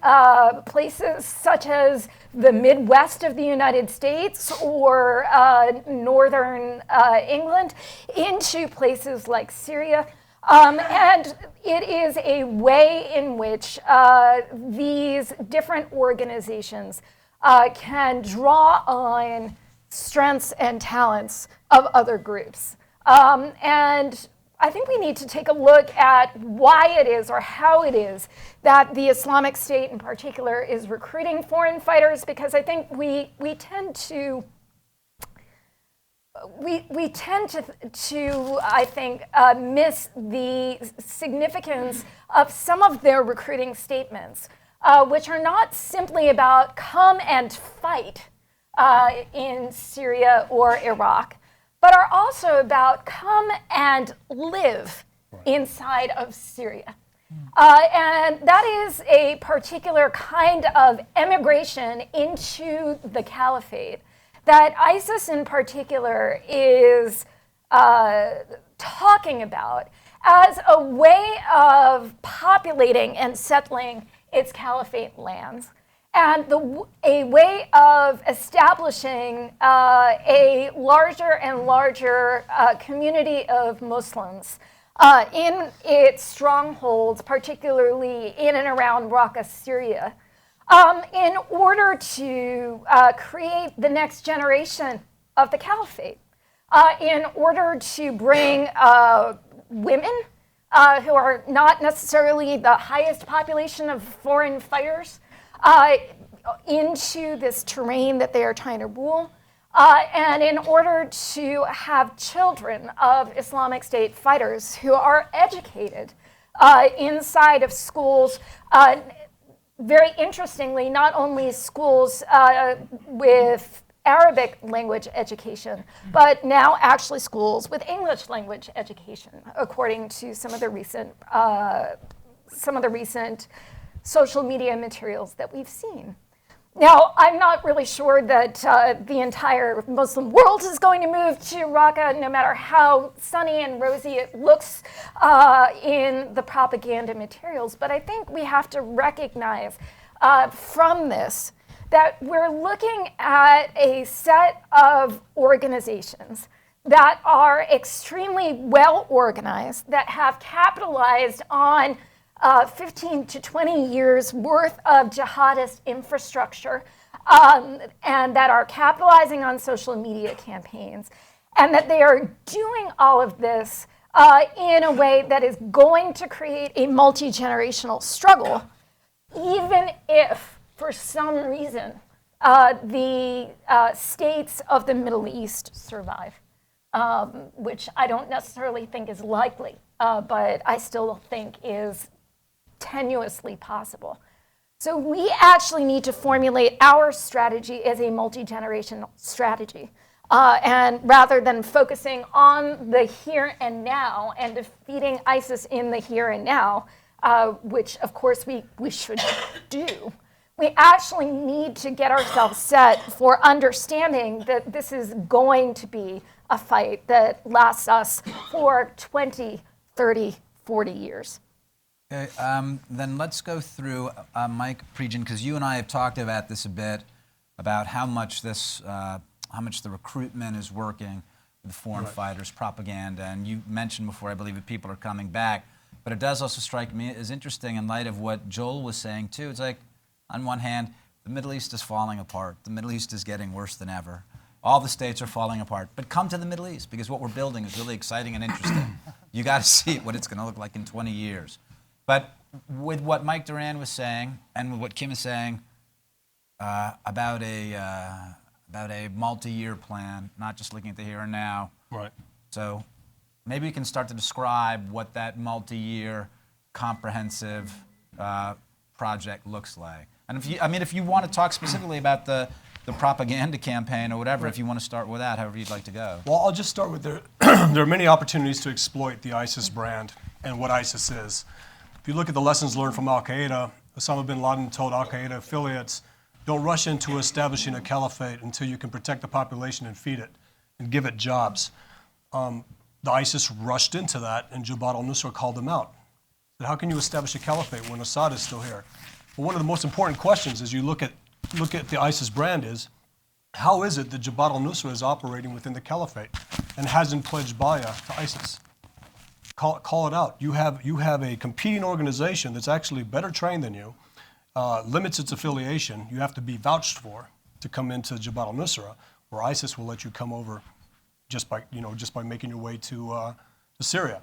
places such as the Midwest of the United States or northern England into places like Syria. And it is a way in which these different organizations can draw on strengths and talents of other groups. And I think we need to take a look at why it is or how it is that the Islamic State in particular is recruiting foreign fighters, because I think we tend to I think, miss the significance of some of their recruiting statements, which are not simply about come and fight in Syria or Iraq, but are also about come and live inside of Syria. And that is a particular kind of emigration into the caliphate that ISIS in particular is talking about as a way of populating and settling its caliphate lands, and a way of establishing a larger and larger community of Muslims in its strongholds, particularly in and around Raqqa, Syria, in order to create the next generation of the caliphate, in order to bring women who are not necessarily the highest population of foreign fighters into this terrain that they are trying to rule, and in order to have children of Islamic State fighters who are educated inside of schools. Very interestingly, not only schools with Arabic language education, but now actually schools with English language education, according to some of the recent social media materials that we've seen. Now, I'm not really sure that the entire Muslim world is going to move to Raqqa, no matter how sunny and rosy it looks in the propaganda materials. But I think we have to recognize from this that we're looking at a set of organizations that are extremely well organized, that have capitalized on 15 to 20 years worth of jihadist infrastructure, and that are capitalizing on social media campaigns, and that they are doing all of this in a way that is going to create a multi-generational struggle, even if, for some reason, the states of the Middle East survive, which I don't necessarily think is likely, but I still think is tenuously possible. So we actually need to formulate our strategy as a multi-generational strategy. And rather than focusing on the here and now and defeating ISIS in the here and now, which of course we should do, we actually need to get ourselves set for understanding that this is going to be a fight that lasts us for 20, 30, 40 years. Okay, then let's go through, Mike Prejean, because you and I have talked about this a bit, about how much the recruitment is working with foreign fighters, propaganda, and you mentioned before, I believe, that people are coming back, but it does also strike me as interesting in light of what Joel was saying too. It's like, on one hand, the Middle East is falling apart. The Middle East is getting worse than ever. All the states are falling apart. But come to the Middle East, because what we're building is really exciting and interesting. You got to see what it's going to look like in 20 years. But with what Mike Duran was saying, and with what Kim is saying about about a multi-year plan, not just looking at the here and now. Right. So maybe you can start to describe what that multi-year comprehensive project looks like. And if you want to talk specifically about the propaganda campaign or whatever, if you want to start with that, however you'd like to go. Well, I'll just start with there are many opportunities to exploit the ISIS brand and what ISIS is. If you look at the lessons learned from Al-Qaeda, Osama bin Laden told Al-Qaeda affiliates, don't rush into establishing a caliphate until you can protect the population and feed it and give it jobs. The ISIS rushed into that, and Jabhat al-Nusra called them out. But how can you establish a caliphate when Assad is still here? Well, one of the most important questions as you look at the ISIS brand is, how is it that Jabhat al-Nusra is operating within the caliphate and hasn't pledged bayah to ISIS? Call it out. You have a competing organization that's actually better trained than you, limits its affiliation. You have to be vouched for to come into Jabhat al-Nusra, where ISIS will let you come over just by making your way to Syria.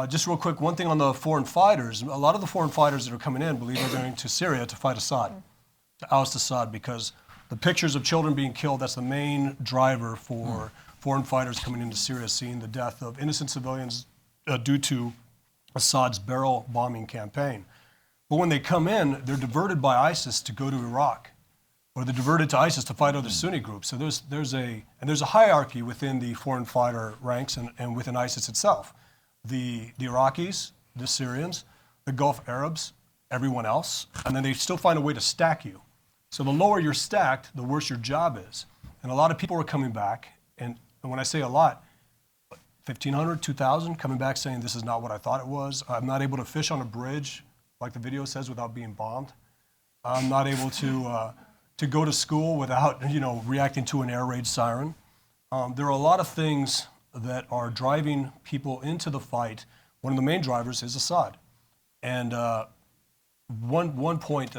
Just real quick, one thing on the foreign fighters. A lot of the foreign fighters that are coming in believe they're going to Syria to fight Assad, to oust Assad, because the pictures of children being killed, that's the main driver for foreign fighters coming into Syria, seeing the death of innocent civilians due to Assad's barrel bombing campaign. But when they come in, they're diverted by ISIS to go to Iraq, or they're diverted to ISIS to fight other Sunni groups. So there's a hierarchy within the foreign fighter ranks and within ISIS itself. The Iraqis, the Syrians, the Gulf Arabs, everyone else, and then they still find a way to stack you. So the lower you're stacked, the worse your job is. And a lot of people are coming back, and when I say a lot, 1,500, 2,000 coming back saying this is not what I thought it was. I'm not able to fish on a bridge, like the video says, without being bombed. I'm not able to go to school without reacting to an air raid siren. There are a lot of things that are driving people into the fight. One of the main drivers is Assad. And one point,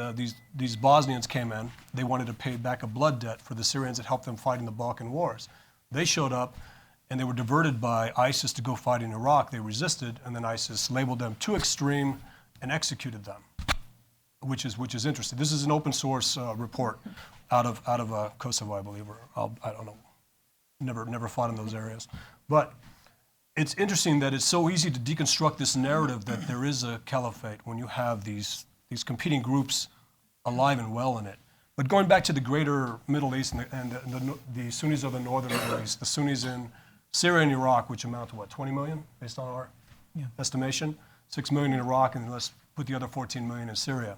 these Bosnians came in. They wanted to pay back a blood debt for the Syrians that helped them fight in the Balkan Wars. They showed up, and they were diverted by ISIS to go fight in Iraq. They resisted, and then ISIS labeled them too extreme and executed them, which is interesting. This is an open source report out of Kosovo, I believe, or I don't know. Never fought in those areas, but it's interesting that it's so easy to deconstruct this narrative that there is a caliphate when you have these competing groups alive and well in it. But going back to the greater Middle East and the Sunnis of the northern Middle East, the Sunnis in Syria and Iraq, which amount to what, 20 million, based on our estimation? 6 million in Iraq, and let's put the other 14 million in Syria.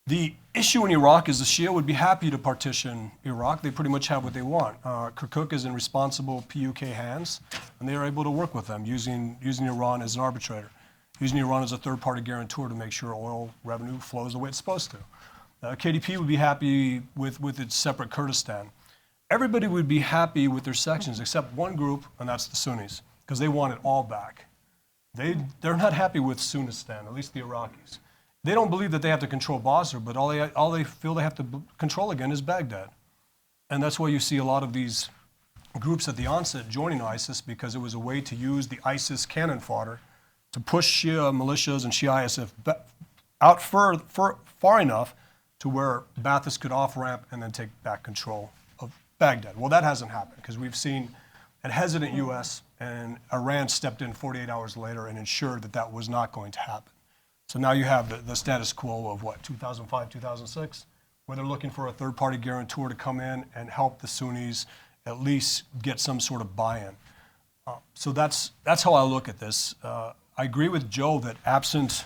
The issue in Iraq is the Shia would be happy to partition Iraq. They pretty much have what they want. Kirkuk is in responsible PUK hands, and they are able to work with them using Iran as an arbitrator, using Iran as a third-party guarantor to make sure oil revenue flows the way it's supposed to. KDP would be happy with its separate Kurdistan. Everybody would be happy with their sections except one group, and that's the Sunnis, because they want it all back. They're not happy with Sunnistan, at least the Iraqis. They don't believe that they have to control Basra, but all they feel they have to control again is Baghdad. And that's why you see a lot of these groups at the onset joining ISIS, because it was a way to use the ISIS cannon fodder to push Shia militias and Shia ISF out far enough to where Ba'athist could off-ramp and then take back control of Baghdad. Well, that hasn't happened, because we've seen a hesitant U.S. and Iran stepped in 48 hours later and ensured that that was not going to happen. So now you have the status quo of what, 2005, 2006, where they're looking for a third-party guarantor to come in and help the Sunnis at least get some sort of buy-in. So that's how I look at this. I agree with Joe that absent,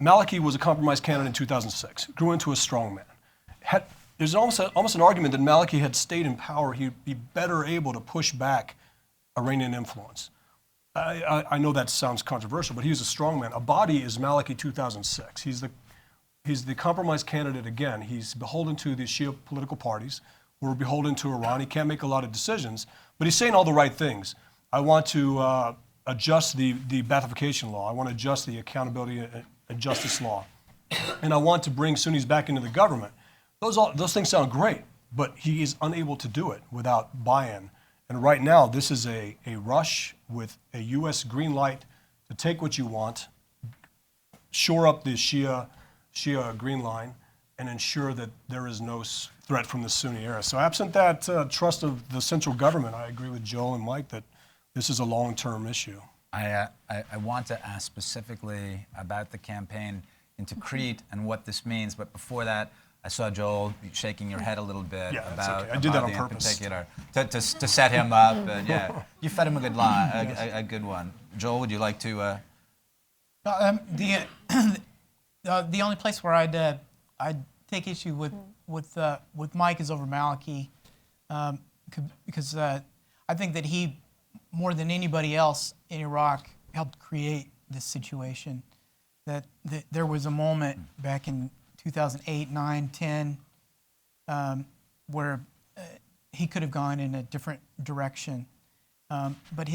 Maliki was a compromise candidate in 2006, grew into a strongman. There's almost an argument that Maliki had stayed in power, he'd be better able to push back Iranian influence. I know that sounds controversial, but he was a strongman. Abadi is Maliki 2006. He's the compromise candidate again. He's beholden to the Shia political parties. We're beholden to Iran. He can't make a lot of decisions, but he's saying all the right things. I want to adjust the Baathification law. I want to adjust the accountability and justice law. And I want to bring Sunnis back into the government. Those things sound great, but he is unable to do it without buy-in. And right now, this is a rush with a U.S. green light to take what you want, shore up the Shia green line, and ensure that there is no threat from the Sunni area. So absent that trust of the central government, I agree with Joel and Mike that this is a long-term issue. I want to ask specifically about the campaign in Tikrit and what this means, but before that, I saw Joel shaking your head a little bit Yeah, that's about, okay. I did that on in purpose. particular to set him up. And yeah, you fed him a good line, a good one. Joel, would you like to? The only place where I'd take issue with Mike is over Maliki, because I think that he, more than anybody else in Iraq, helped create this situation. That there was a moment back in 2008, 9, 10, where he could have gone in a different direction, but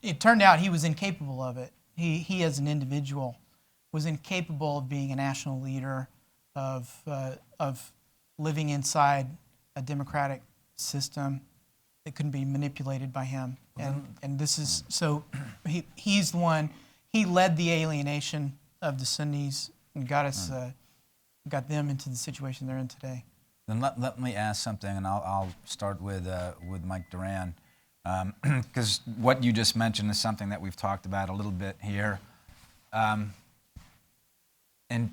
it turned out he was incapable of it. He as an individual was incapable of being a national leader, of living inside a democratic system that couldn't be manipulated by him. And this is, so he's the one, he led the alienation of the Sunnis and got them into the situation they're in today. Then let me ask something, and I'll start with Mike Duran, because what you just mentioned is something that we've talked about a little bit here, in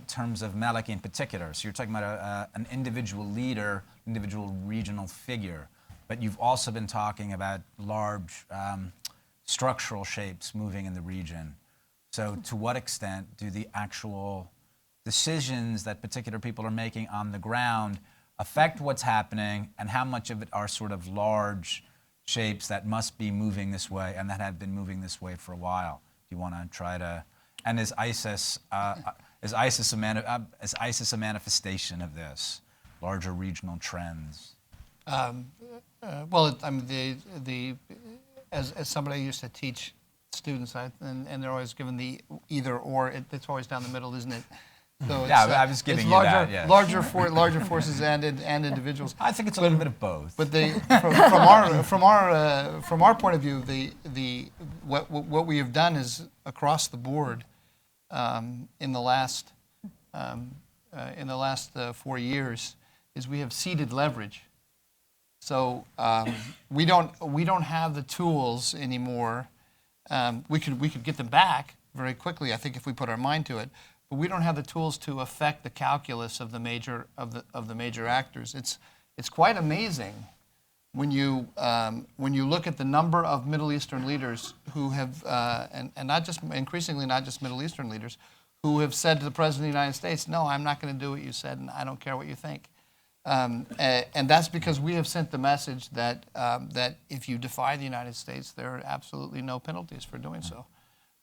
terms of Maliki in particular. So you're talking about an individual leader, individual regional figure, but you've also been talking about large structural shapes moving in the region. So to what extent do the actual decisions that particular people are making on the ground affect what's happening, and how much of it are sort of large shapes that must be moving this way and that have been moving this way for a while? Do you want to try to, and is ISIS a manifestation of this, larger regional trends? Well, I mean, as somebody who used to teach students, and they're always given the either or. It's always down the middle, isn't it? So Yeah, I was giving you larger, that. Yeah. larger forces and individuals. I think it's a little bit of both. But from our point of view, what we have done is across the board in the last 4 years is we have ceded leverage. So we don't have the tools anymore. We could get them back very quickly, I think, if we put our mind to it. But we don't have the tools to affect the calculus of the major actors. It's quite amazing when you look at the number of Middle Eastern leaders who have and not just increasingly not just Middle Eastern leaders who have said to the President of the United States, "No, I'm not going to do what you said, and I don't care what you think." And that's because we have sent the message that if you defy the United States, there are absolutely no penalties for doing so.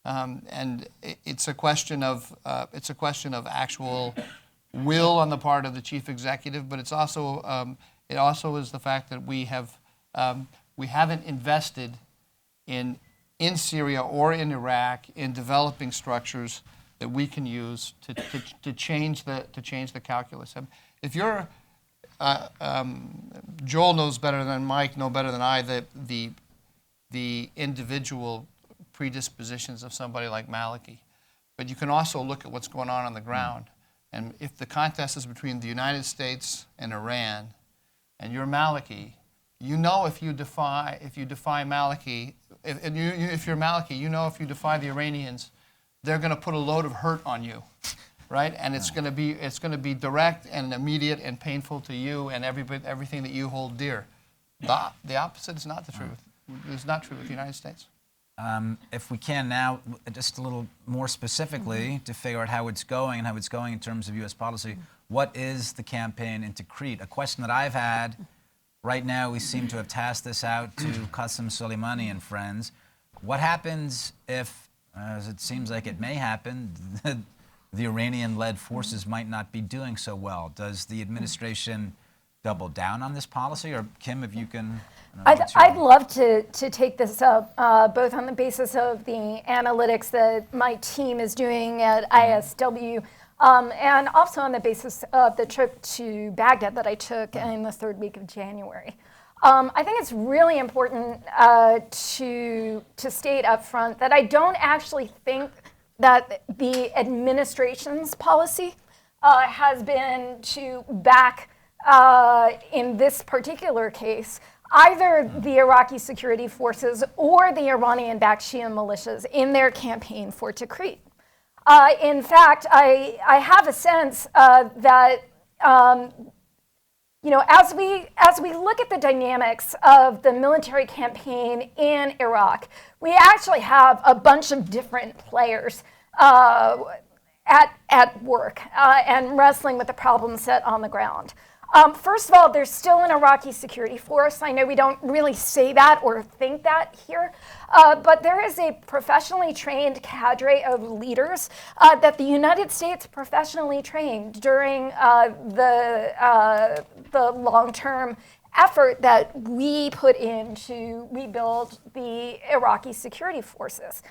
And it's a question of actual will on the part of the chief executive, but it also is the fact that we haven't invested in Syria or in Iraq in developing structures that we can use to change the calculus. If you're Joel knows better than Mike, know better than I the individual predispositions of somebody like Maliki. But you can also look at what's going on the ground. And if the contest is between the United States and Iran, and you're Maliki, you know if you defy Maliki, if you're Maliki, you know if you defy the Iranians, they're going to put a load of hurt on you, right? And it's going to be direct and immediate and painful to you and everything that you hold dear. The opposite is not the truth. It's not true with the United States. If we can now, just a little more specifically, to figure out how it's going in terms of U.S. policy, what is the campaign in Tikrit? A question that I've had. Right now, we seem to have tasked this out to Qasem Soleimani and friends. What happens if, as it seems like it may happen, the Iranian-led forces might not be doing so well? Does the administration double down on this policy? Or Kim, if you can... I'd love to take this up, both on the basis of the analytics that my team is doing at ISW, and also on the basis of the trip to Baghdad that I took in the third week of January. I think it's really important to state up front that I don't actually think that the administration's policy has been to back, in this particular case, either the Iraqi security forces or the Iranian-backed Shia militias in their campaign for Tikrit. In fact, I have a sense that as we look at the dynamics of the military campaign in Iraq, we actually have a bunch of different players at work and wrestling with the problem set on the ground. First of all, there's still an Iraqi security force. I know we don't really say that or think that here, but there is a professionally trained cadre of leaders that the United States professionally trained during the long-term effort that we put in to rebuild the Iraqi security forces.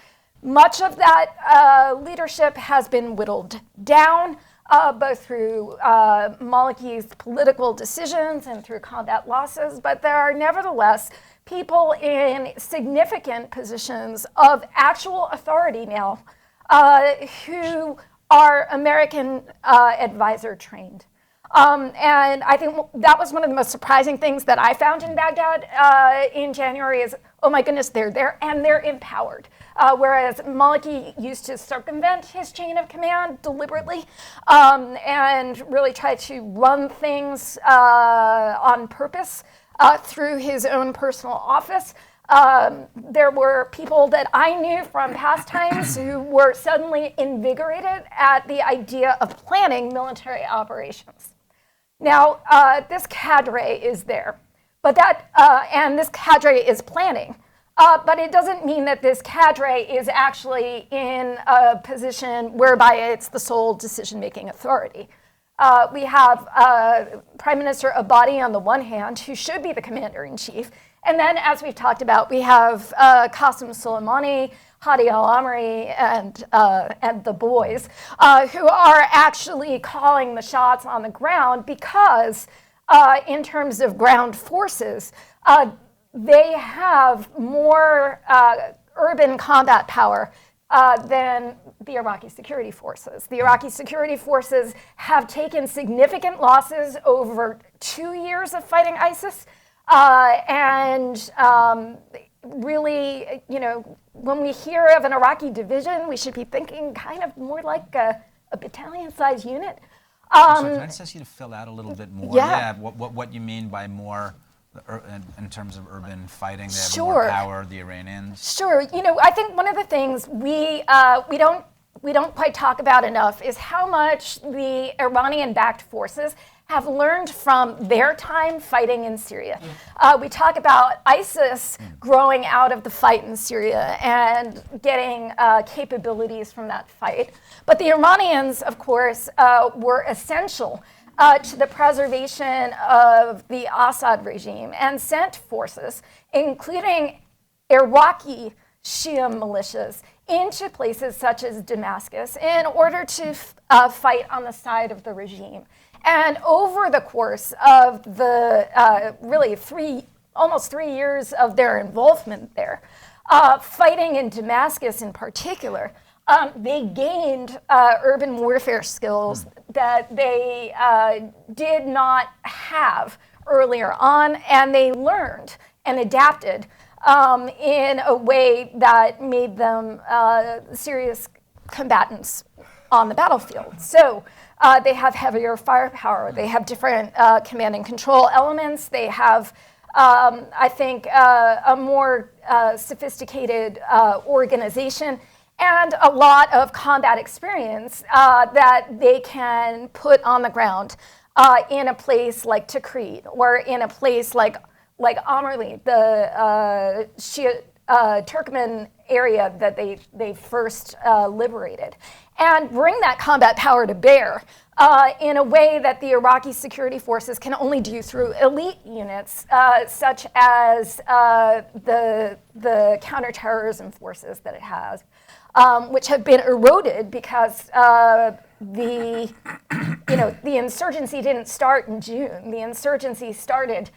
Much of that leadership has been whittled down, both through Maliki's political decisions and through combat losses, but there are nevertheless people in significant positions of actual authority now who are American advisor trained. And I think that was one of the most surprising things that I found in Baghdad in January is, oh my goodness, they're there and they're empowered. Whereas Maliki used to circumvent his chain of command deliberately and really try to run things on purpose through his own personal office. There were people that I knew from past times who were suddenly invigorated at the idea of planning military operations. Now, this cadre is there, but and this cadre is planning. But it doesn't mean that this cadre is actually in a position whereby it's the sole decision-making authority. We have Prime Minister Abadi on the one hand, who should be the commander-in-chief, and then, as we've talked about, we have Qasem Soleimani, Hadi al-Amri, and the boys, who are actually calling the shots on the ground because, in terms of ground forces, they have more urban combat power than the Iraqi security forces. The Iraqi security forces have taken significant losses over 2 years of fighting ISIS. Really, when we hear of an Iraqi division, we should be thinking kind of more like a battalion-sized unit. So can I just ask you to fill out a little bit more? Yeah. What you mean by more in terms of urban fighting? They have Sure. more power, the Iranians? Sure. I think one of the things we don't quite talk about enough is how much the Iranian-backed forces have learned from their time fighting in Syria. We talk about ISIS growing out of the fight in Syria and getting capabilities from that fight. But the Iranians, of course, were essential to the preservation of the Assad regime and sent forces, including Iraqi Shia militias, into places such as Damascus in order to fight on the side of the regime. And over the course of the really almost 3 years of their involvement there, fighting in Damascus in particular, they gained urban warfare skills that they did not have earlier on, and they learned and adapted in a way that made them serious combatants on the battlefield. So they have heavier firepower. They have different command and control elements. They have, I think, a more sophisticated organization and a lot of combat experience that they can put on the ground in a place like Tikrit or in a place like Amerli, the Shia Turkmen area that they first liberated, and bring that combat power to bear in a way that the Iraqi security forces can only do through elite units such as the counterterrorism forces that it has, which have been eroded because the insurgency didn't start in June. The insurgency started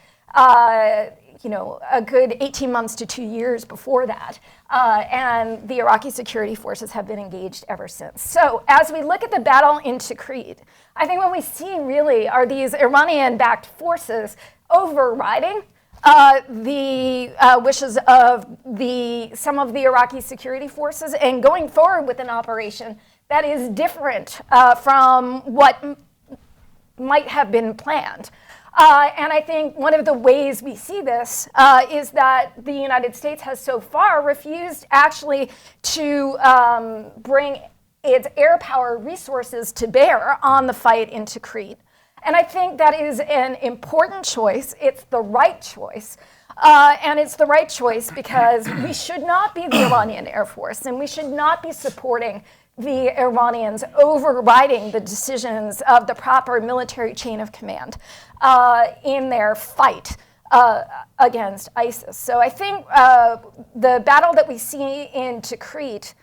a good 18 months to 2 years before that. And the Iraqi security forces have been engaged ever since. So as we look at the battle in Tikrit, I think what we see really are these Iranian-backed forces overriding the wishes of some of the Iraqi security forces and going forward with an operation that is different from what might have been planned. And I think one of the ways we see this is that the United States has so far refused actually to bring its air power resources to bear on the fight in Tikrit. And I think that is an important choice. It's the right choice. And it's the right choice because we should not be the Iranian Air Force, and we should not be supporting the Iranians overriding the decisions of the proper military chain of command in their fight against ISIS. So I think the battle that we see in Tikrit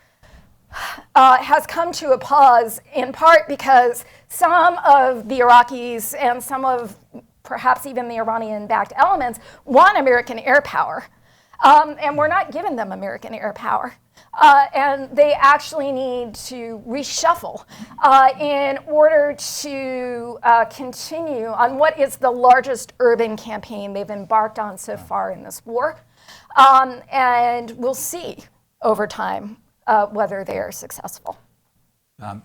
has come to a pause in part because some of the Iraqis and some of perhaps even the Iranian-backed elements want American air power. And we're not giving them American air power. And they actually need to reshuffle in order to continue on what is the largest urban campaign they've embarked on so far in this war. And we'll see over time whether they are successful.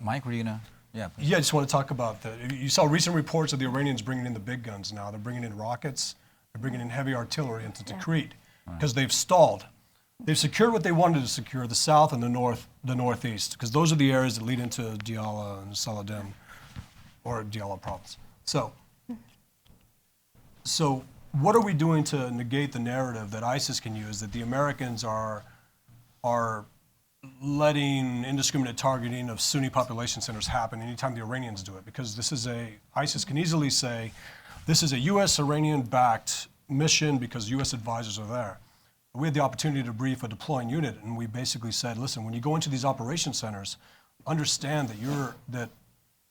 Mike, were you going to? Yeah, please. Yeah, I just want to talk about that. You saw recent reports of the Iranians bringing in the big guns now. They're bringing in rockets. They're bringing in heavy artillery into Tikrit because they've stalled. They've secured what they wanted to secure, the south and the northeast, because those are the areas that lead into Diyala and Saladin, or Diyala province. So what are we doing to negate the narrative that ISIS can use, that the Americans are letting indiscriminate targeting of Sunni population centers happen anytime the Iranians do it? Because ISIS can easily say, this is a U.S.-Iranian-backed mission because U.S. advisors are there. We had the opportunity to brief a deploying unit, and we basically said, listen, when you go into these operation centers, understand that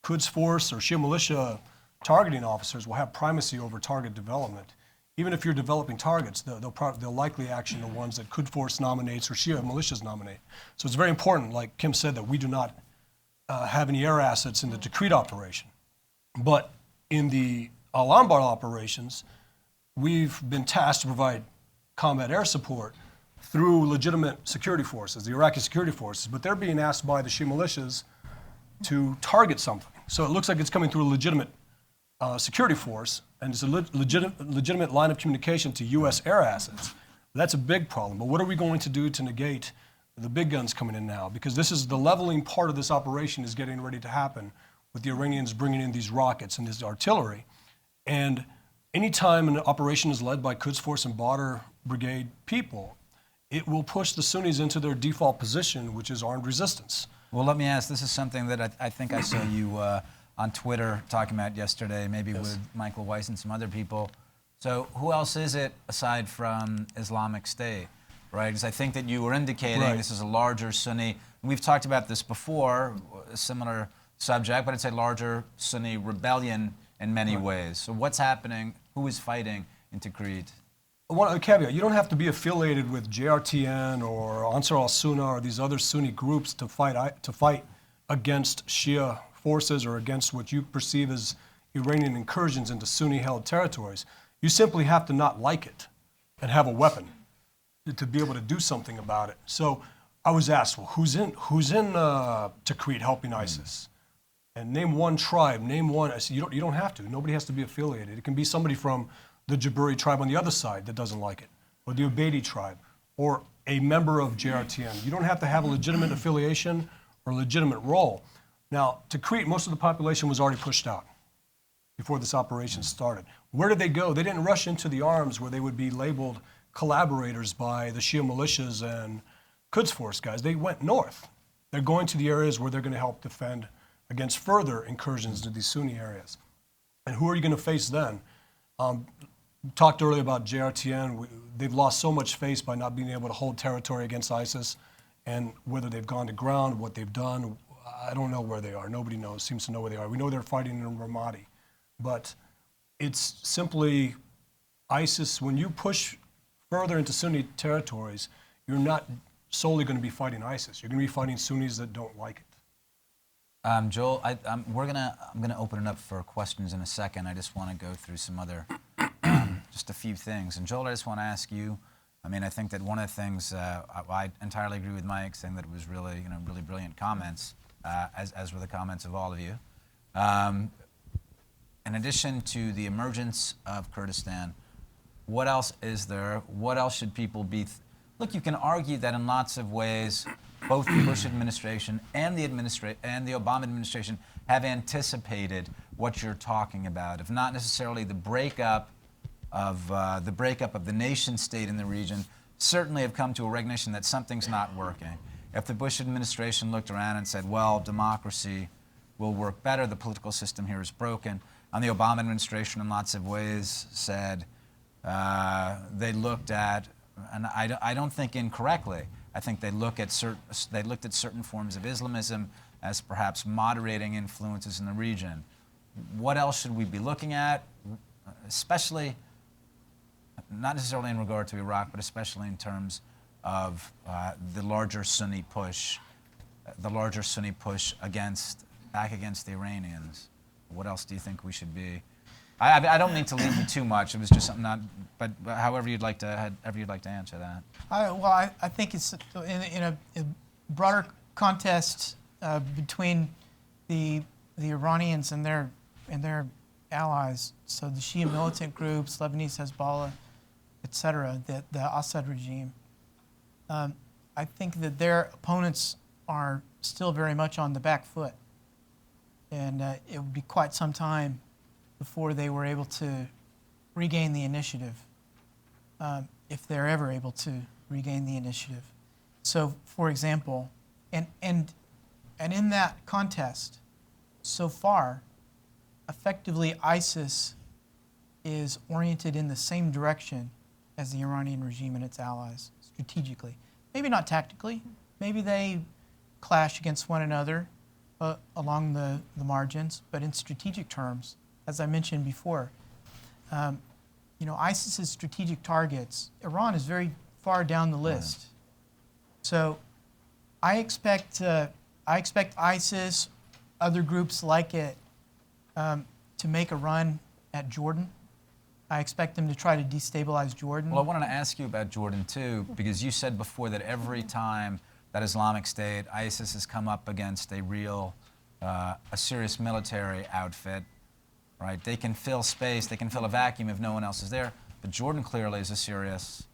Quds Force or Shia militia targeting officers will have primacy over target development. Even if you're developing targets, they'll likely action the ones that Quds Force nominates or Shia militias nominate. So it's very important, like Kim said, that we do not have any air assets in the Tikrit operation. But in the Al-Anbar operations, we've been tasked to provide combat air support through legitimate security forces, the Iraqi security forces, but they're being asked by the Shia militias to target something. So it looks like it's coming through a legitimate security force, and it's a legitimate line of communication to U.S. air assets. That's a big problem. But what are we going to do to negate the big guns coming in now? Because this is the leveling part of this operation is getting ready to happen with the Iranians bringing in these rockets and this artillery. And anytime an operation is led by Quds Force and Badr Brigade people, it will push the Sunnis into their default position, which is armed resistance. Well, let me ask, this is something that I think I saw you on Twitter talking about yesterday, maybe with Michael Weiss and some other people. So who else is it aside from Islamic State, right? Because I think that you were indicating this is a larger Sunni, and we've talked about this before, a similar subject, but it's a larger Sunni rebellion in many ways. So what's happening? Who is fighting in Tikrit? One caveat, you don't have to be affiliated with JRTN or Ansar al-Sunnah or these other Sunni groups to fight against Shia forces or against what you perceive as Iranian incursions into Sunni-held territories. You simply have to not like it and have a weapon to be able to do something about it. So I was asked, well, who's in Tikrit helping ISIS? And name one tribe, name one. I said, you don't have to. Nobody has to be affiliated. It can be somebody from the Jaburi tribe on the other side that doesn't like it, or the Ubaidi tribe, or a member of JRTN. You don't have to have a legitimate affiliation or legitimate role. Now, Tikrit, most of the population was already pushed out before this operation started. Where did they go? They didn't rush into the arms where they would be labeled collaborators by the Shia militias and Quds Force guys. They went north. They're going to the areas where they're going to help defend against further incursions into these Sunni areas. And who are you going to face then? Talked earlier about JRTN. They've lost so much face by not being able to hold territory against ISIS, and whether they've gone to ground, what they've done, I don't know where they are. Nobody seems to know where they are. We know they're fighting in Ramadi. But it's simply ISIS, when you push further into Sunni territories, you're not solely going to be fighting ISIS. You're going to be fighting Sunnis that don't like it. Joel, I'm gonna open it up for questions in a second. I just want to go through some other, just a few things. And Joel, I just want to ask you. I mean, I think that one of the things I entirely agree with Mike saying that it was really, really brilliant comments, as were the comments of all of you. In addition to the emergence of Kurdistan, what else is there? What else should people be? Look, you can argue that in lots of ways, both the Bush administration and the Obama administration have anticipated what you're talking about, if not necessarily the breakup of the nation state in the region, certainly have come to a recognition that something's not working. If the Bush administration looked around and said, well, democracy will work better, the political system here is broken, and the Obama administration in lots of ways said, they looked at, and I don't think incorrectly, I think they looked at certain forms of Islamism as perhaps moderating influences in the region. What else should we be looking at, especially, not necessarily in regard to Iraq, but especially in terms of the larger Sunni push back against the Iranians? What else do you think we should be? I don't mean to lead you too much. It was just something but however you'd like to answer that. I think it's in a broader contest between the Iranians and their allies. So the Shia militant groups, Lebanese Hezbollah, etc., the Assad regime. I think that their opponents are still very much on the back foot, and it would be quite some time before they were able to regain the initiative, if they're ever able to regain the initiative. So, for example, and in that contest, so far, effectively ISIS is oriented in the same direction as the Iranian regime and its allies, strategically. Maybe not tactically. Maybe they clash against one another along the margins, but in strategic terms, as I mentioned before, ISIS's strategic targets, Iran is very far down the list. So I expect ISIS, other groups like it, to make a run at Jordan. I expect them to try to destabilize Jordan. Well, I wanted to ask you about Jordan too, because you said before that every time that Islamic State, ISIS has come up against a serious military outfit, right? They can fill space, they can fill a vacuum if no one else is there. But Jordan clearly is a serious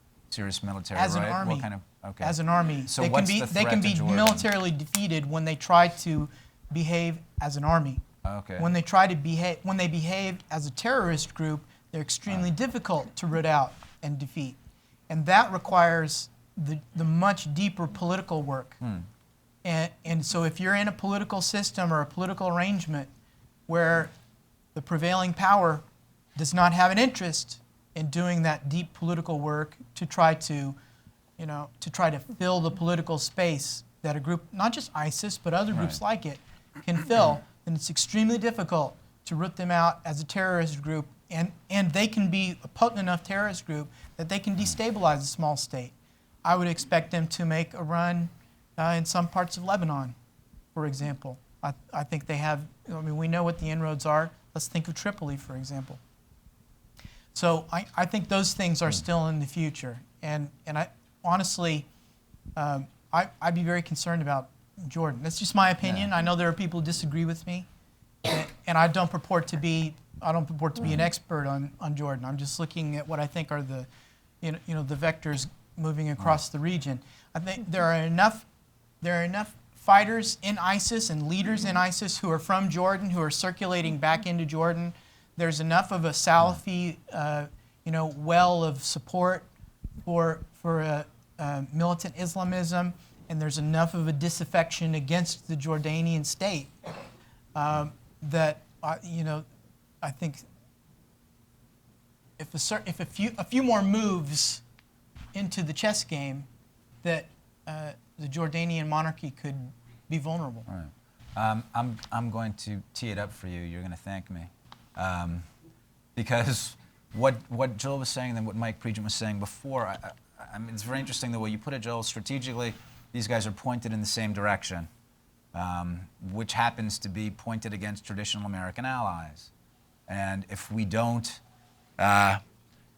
military, as right? an army. What kind of, okay. As an army. So they can be militarily defeated when they try to behave as an army. Okay. When they behaved as a terrorist group, they're extremely difficult to root out and defeat. And that requires the much deeper political work. And so if you're in a political system or a political arrangement where the prevailing power does not have an interest in doing that deep political work to try to fill the political space that a group, not just ISIS, but other groups like it, can fill, then it's extremely difficult to root them out as a terrorist group. And they can be a potent enough terrorist group that they can destabilize a small state. I would expect them to make a run in some parts of Lebanon, for example. I think they have, we know what the inroads are. Let's think of Tripoli, for example. So I think those things are still in the future. And I honestly, I'd be very concerned about Jordan. That's just my opinion. Yeah. I know there are people who disagree with me, and I don't purport to be an expert on Jordan. I'm just looking at what I think are the vectors moving across the region. I think there are enough fighters in ISIS and leaders in ISIS who are from Jordan, who are circulating back into Jordan. There's enough of a Salafi, well of support for militant Islamism, and there's enough of a disaffection against the Jordanian state that I think if a few more moves into the chess game, that the Jordanian monarchy could be vulnerable. All right. I'm going to tee it up for you. You're going to thank me because what Joel was saying and what Mike Pregent was saying before, I mean, it's very interesting the way you put it, Joel. Strategically, these guys are pointed in the same direction, which happens to be pointed against traditional American allies. And if we don't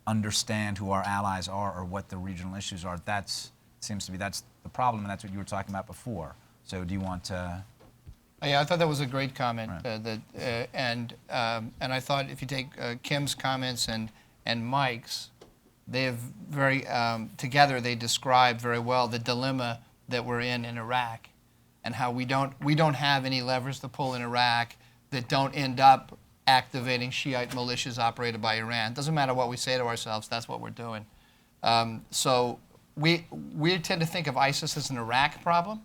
understand who our allies are or what the regional issues are, that's the problem, and that's what you were talking about before. So do you want to? Yeah, I thought that was a great comment. Right. And I thought if you take Kim's comments and Mike's, they have together they describe very well the dilemma that we're in Iraq, and how we don't have any levers to pull in Iraq that don't end up activating Shiite militias operated by Iran. Doesn't matter what we say to ourselves, that's what we're doing. So we tend to think of ISIS as an Iraq problem.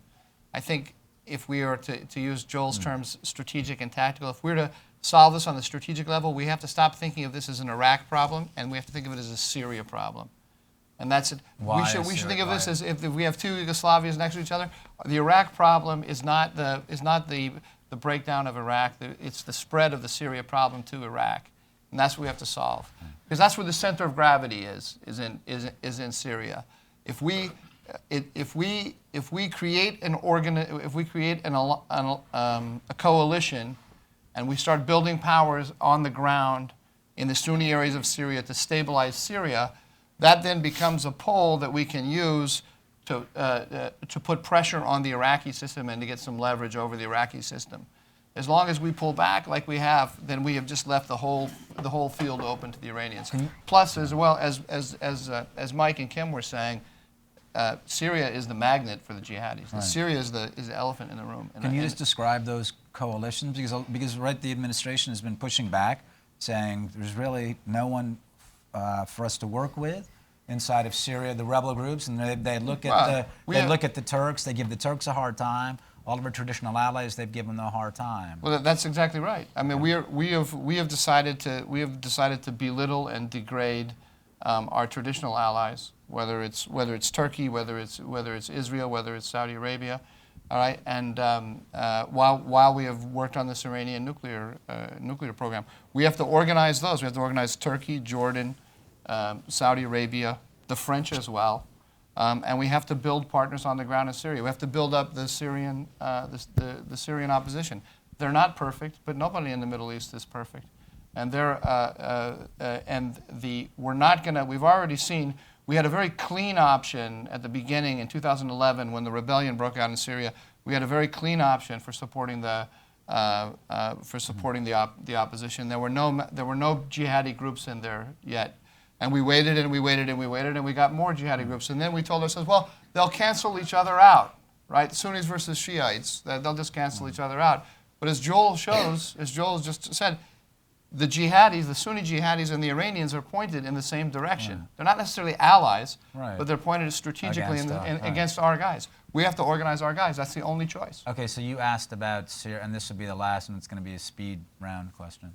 I think if we are to use Joel's terms, strategic and tactical, if we're to solve this on the strategic level, we have to stop thinking of this as an Iraq problem, and we have to think of it as a Syria problem. And that's it. We should think of this as if we have two Yugoslavias next to each other. The Iraq problem is not the breakdown of Iraq. It's the spread of the Syria problem to Iraq, and that's what we have to solve, because that's where the center of gravity is in Syria. If we create a coalition, and we start building powers on the ground in the Sunni areas of Syria to stabilize Syria, that then becomes a pole that we can use to put pressure on the Iraqi system and to get some leverage over the Iraqi system. As long as we pull back like we have, then we have just left the whole field open to the Iranians. Plus, as well as Mike and Kim were saying, Syria is the magnet for the jihadis. Right. Syria is the elephant in the room. Can you just describe those coalitions? Because right, the administration has been pushing back, saying there's really no one for us to work with inside of Syria, the rebel groups, and they look at the Turks. They give the Turks a hard time. All of our traditional allies, they've given them a hard time. Well, that's exactly right. I mean, we have decided to belittle and degrade our traditional allies, whether it's Turkey, whether it's Israel, whether it's Saudi Arabia, all right. And while we have worked on this Iranian nuclear program, we have to organize those. We have to organize Turkey, Jordan, Saudi Arabia, the French as well, and we have to build partners on the ground in Syria. We have to build up the Syrian opposition. They're not perfect, but nobody in the Middle East is perfect. And we're not gonna. We've already seen. We had a very clean option at the beginning in 2011 when the rebellion broke out in Syria. We had a very clean option for supporting the opposition. There were no jihadi groups in there yet. And we waited and we waited and we waited, and we got more jihadi groups. And then we told ourselves, well, they'll cancel each other out, right? Sunnis versus Shiites, they'll just cancel each other out. But as Joel just said, the jihadis, the Sunni jihadis and the Iranians are pointed in the same direction. Yeah. They're not necessarily allies, right, but they're pointed strategically against, against our guys. We have to organize our guys. That's the only choice. Okay, so you asked about Syria, and this will be the last, and it's going to be a speed round question.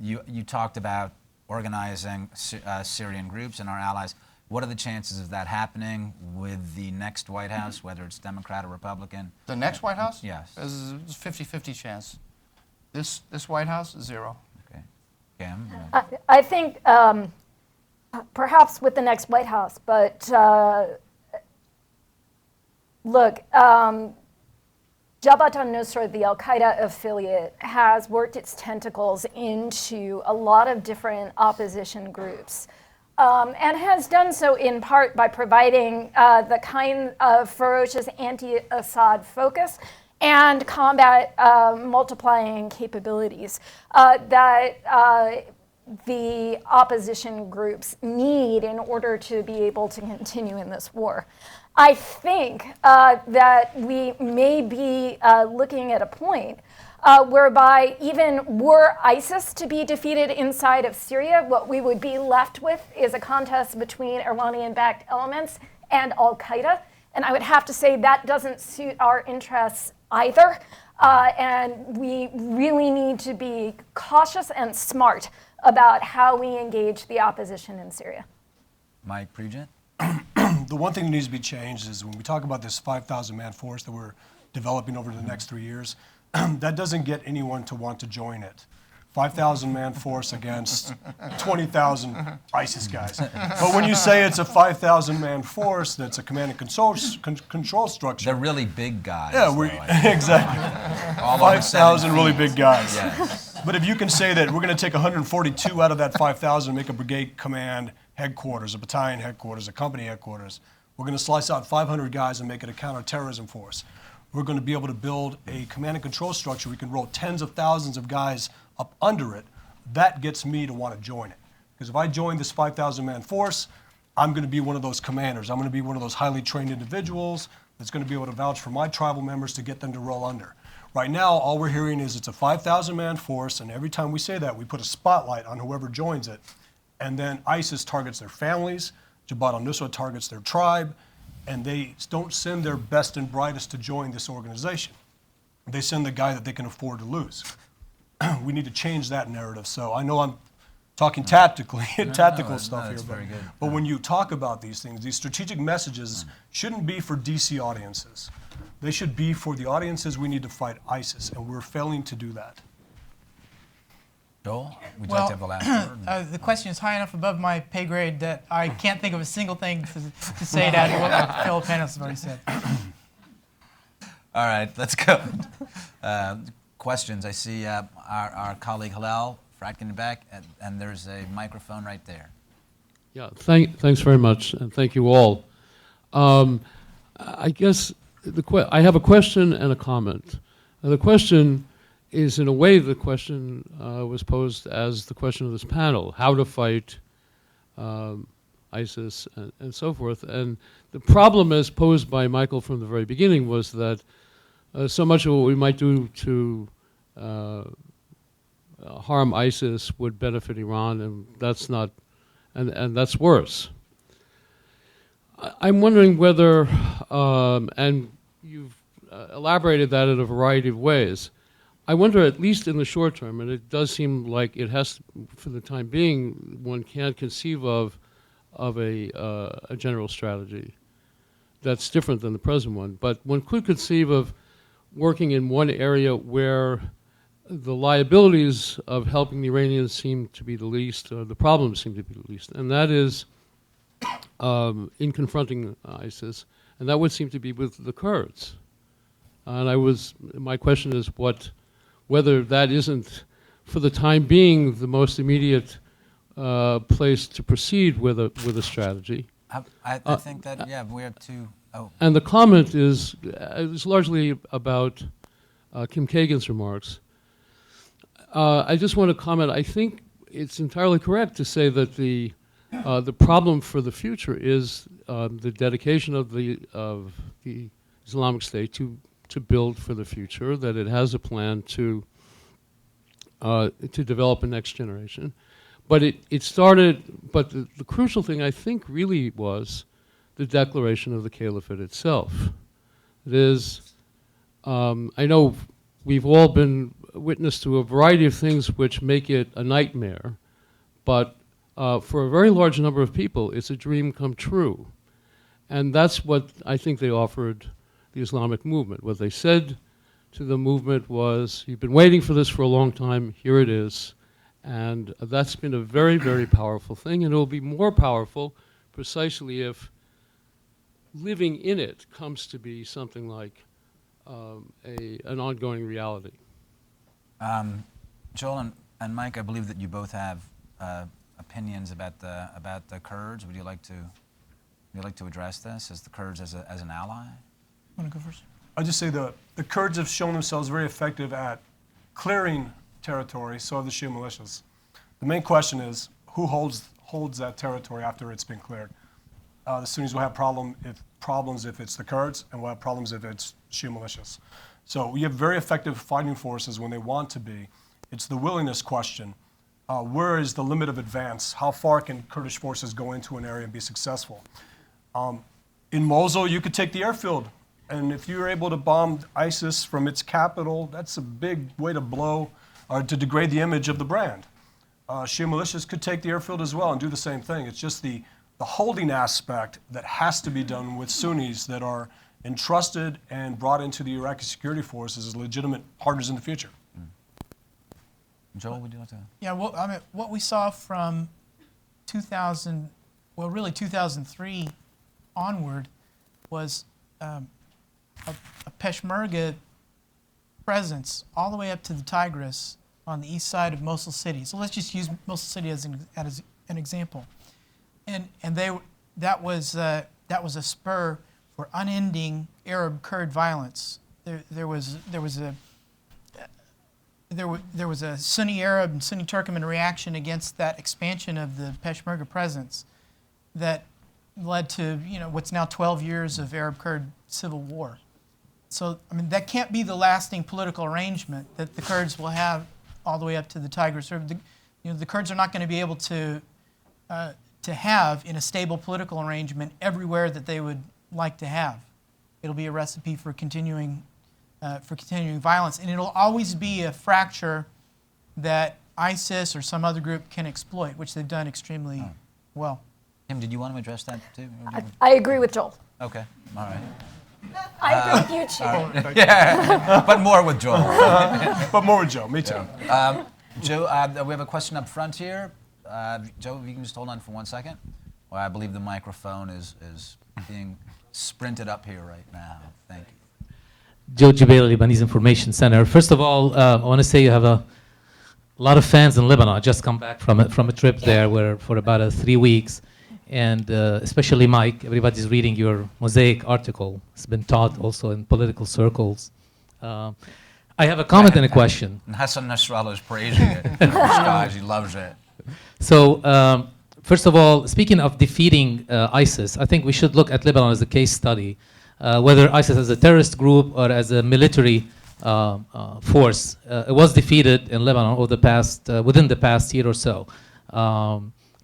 You talked about organizing Syrian groups and our allies. What are the chances of that happening with the next White House, whether it's Democrat or Republican? The next White House? Yes. There's a 50-50 chance. This White House, 0. Okay. Kim? I think perhaps with the next White House, but look, Jabhat al-Nusra, the al-Qaeda affiliate, has worked its tentacles into a lot of different opposition groups, and has done so in part by providing the kind of ferocious anti-Assad focus and combat multiplying capabilities that the opposition groups need in order to be able to continue in this war. I think that we may be looking at a point whereby even were ISIS to be defeated inside of Syria, what we would be left with is a contest between Iranian-backed elements and al-Qaeda. And I would have to say that doesn't suit our interests either. And we really need to be cautious and smart about how we engage the opposition in Syria. Mike Pregent? The one thing that needs to be changed is when we talk about this 5,000-man force that we're developing over the next 3 years, that doesn't get anyone to want to join it. 5,000-man force against 20,000 ISIS guys. But when you say it's a 5,000-man force that's a command and control structure. They're really big guys. Yeah, though, I think. exactly. All over 5,000 7 really feet. big guys. Yes. But if you can say that we're going to take 142 out of that 5,000 and make a brigade command headquarters, a battalion headquarters, a company headquarters, we're going to slice out 500 guys and make it a counterterrorism force. We're going to be able to build a command and control structure. We can roll tens of thousands of guys up under it. That gets me to want to join it. Because if I join this 5,000-man force, I'm going to be one of those commanders. I'm going to be one of those highly trained individuals that's going to be able to vouch for my tribal members to get them to roll under. Right now, all we're hearing is it's a 5,000-man force, and every time we say that, we put a spotlight on whoever joins it. And then ISIS targets their families, Jabhat al-Nusra targets their tribe, and they don't send their best and brightest to join this organization. They send the guy that they can afford to lose. We need to change that narrative. So I know I'm talking tactically, tactical stuff here, that's very good. but when you talk about these things, these strategic messages shouldn't be for DC audiences. They should be for the audiences we need to fight ISIS, and we're failing to do that. Joel, would you Well, like to have the last word? The question is high enough above my pay grade that I can't think of a single thing to say to add to what my fellow panelists have already said. All right, let's go. Questions. I see our colleague Halal Fratkin in the back, and there's a microphone right there. Yeah, thanks very much, and thank you all. I guess I have a question and a comment. The question is, in a way, the question was posed as the question of this panel: how to fight ISIS and so forth. And the problem, as posed by Michael from the very beginning, was that so much of what we might do to harm ISIS would benefit Iran, and that's not, and that's worse. I'm wondering whether, and you've elaborated that in a variety of ways, I wonder, at least in the short term, and it does seem like it has, for the time being, one can't conceive of a general strategy that's different than the present one, but one could conceive of working in one area where the liabilities of helping the Iranians seem to be the least, or the problems seem to be the least, and that is in confronting ISIS, and that would seem to be with the Kurds. And my question is whether that isn't, for the time being, the most immediate place to proceed with a strategy. I think that, yeah, we have to. Oh. And the comment is largely about Kim Kagan's remarks. I just want to comment. I think it's entirely correct to say that the problem for the future is the dedication of the Islamic State to build for the future. That it has a plan to develop a next generation. But it started. But the crucial thing, I think, really was the declaration of the caliphate itself. It is, I know we've all been witness to a variety of things which make it a nightmare, but for a very large number of people, it's a dream come true. And that's what I think they offered the Islamic movement. What they said to the movement was, you've been waiting for this for a long time, here it is. And that's been a very, very powerful thing, and it will be more powerful precisely if living in it comes to be something like an ongoing reality. Joel and Mike, I believe that you both have opinions about the Kurds. Would you like to address this as the Kurds as an ally? Want to go first? I'll just say the Kurds have shown themselves very effective at clearing territory, so have the Shia militias. The main question is, who holds that territory after it's been cleared? The Sunnis will have problems if it's the Kurds, and we'll have problems if it's Shia militias. So we have very effective fighting forces when they want to be. It's the willingness question. Where is the limit of advance? How far can Kurdish forces go into an area and be successful? In Mosul, you could take the airfield, and if you're able to bomb ISIS from its capital, that's a big way to blow or to degrade the image of the brand. Shia militias could take the airfield as well and do the same thing. It's just the holding aspect that has to be done with Sunnis that are entrusted and brought into the Iraqi security forces as legitimate partners in the future. Joel, would you like to? Yeah, well, I mean, what we saw from 2003 onward was a Peshmerga presence all the way up to the Tigris on the east side of Mosul City. So let's just use Mosul City as an example. And that was a spur for unending Arab-Kurd violence. There was a Sunni Arab and Sunni Turkmen reaction against that expansion of the Peshmerga presence that led to what's now 12 years of Arab-Kurd civil war. So I mean that can't be the lasting political arrangement that the Kurds will have all the way up to the Tigris. The Kurds are not going to be able to have in a stable political arrangement everywhere that they would like to have. It'll be a recipe for continuing violence, and it'll always be a fracture that ISIS or some other group can exploit, which they've done extremely well. Kim, did you want to address that too? I agree with Joel. Okay, all right. I agree with you, Chief. Yeah, but more with Joel. But more with Joe, me too. Joe, we have a question up front here. Joe, if you can just hold on for 1 second. Well, I believe the microphone is being sprinted up here right now. Thank you. Joe Jubail, Lebanese Information Center. First of all, I want to say you have a lot of fans in Lebanon. I just come back from a trip there for about 3 weeks. And especially Mike, everybody's reading your Mosaic article. It's been taught also in political circles. I have a comment and a question. And Hassan Nasrallah is praising it. Guys, he loves it. So, first of all, speaking of defeating ISIS, I think we should look at Lebanon as a case study. Whether ISIS as a terrorist group or as a military force, it was defeated in Lebanon within the past year or so.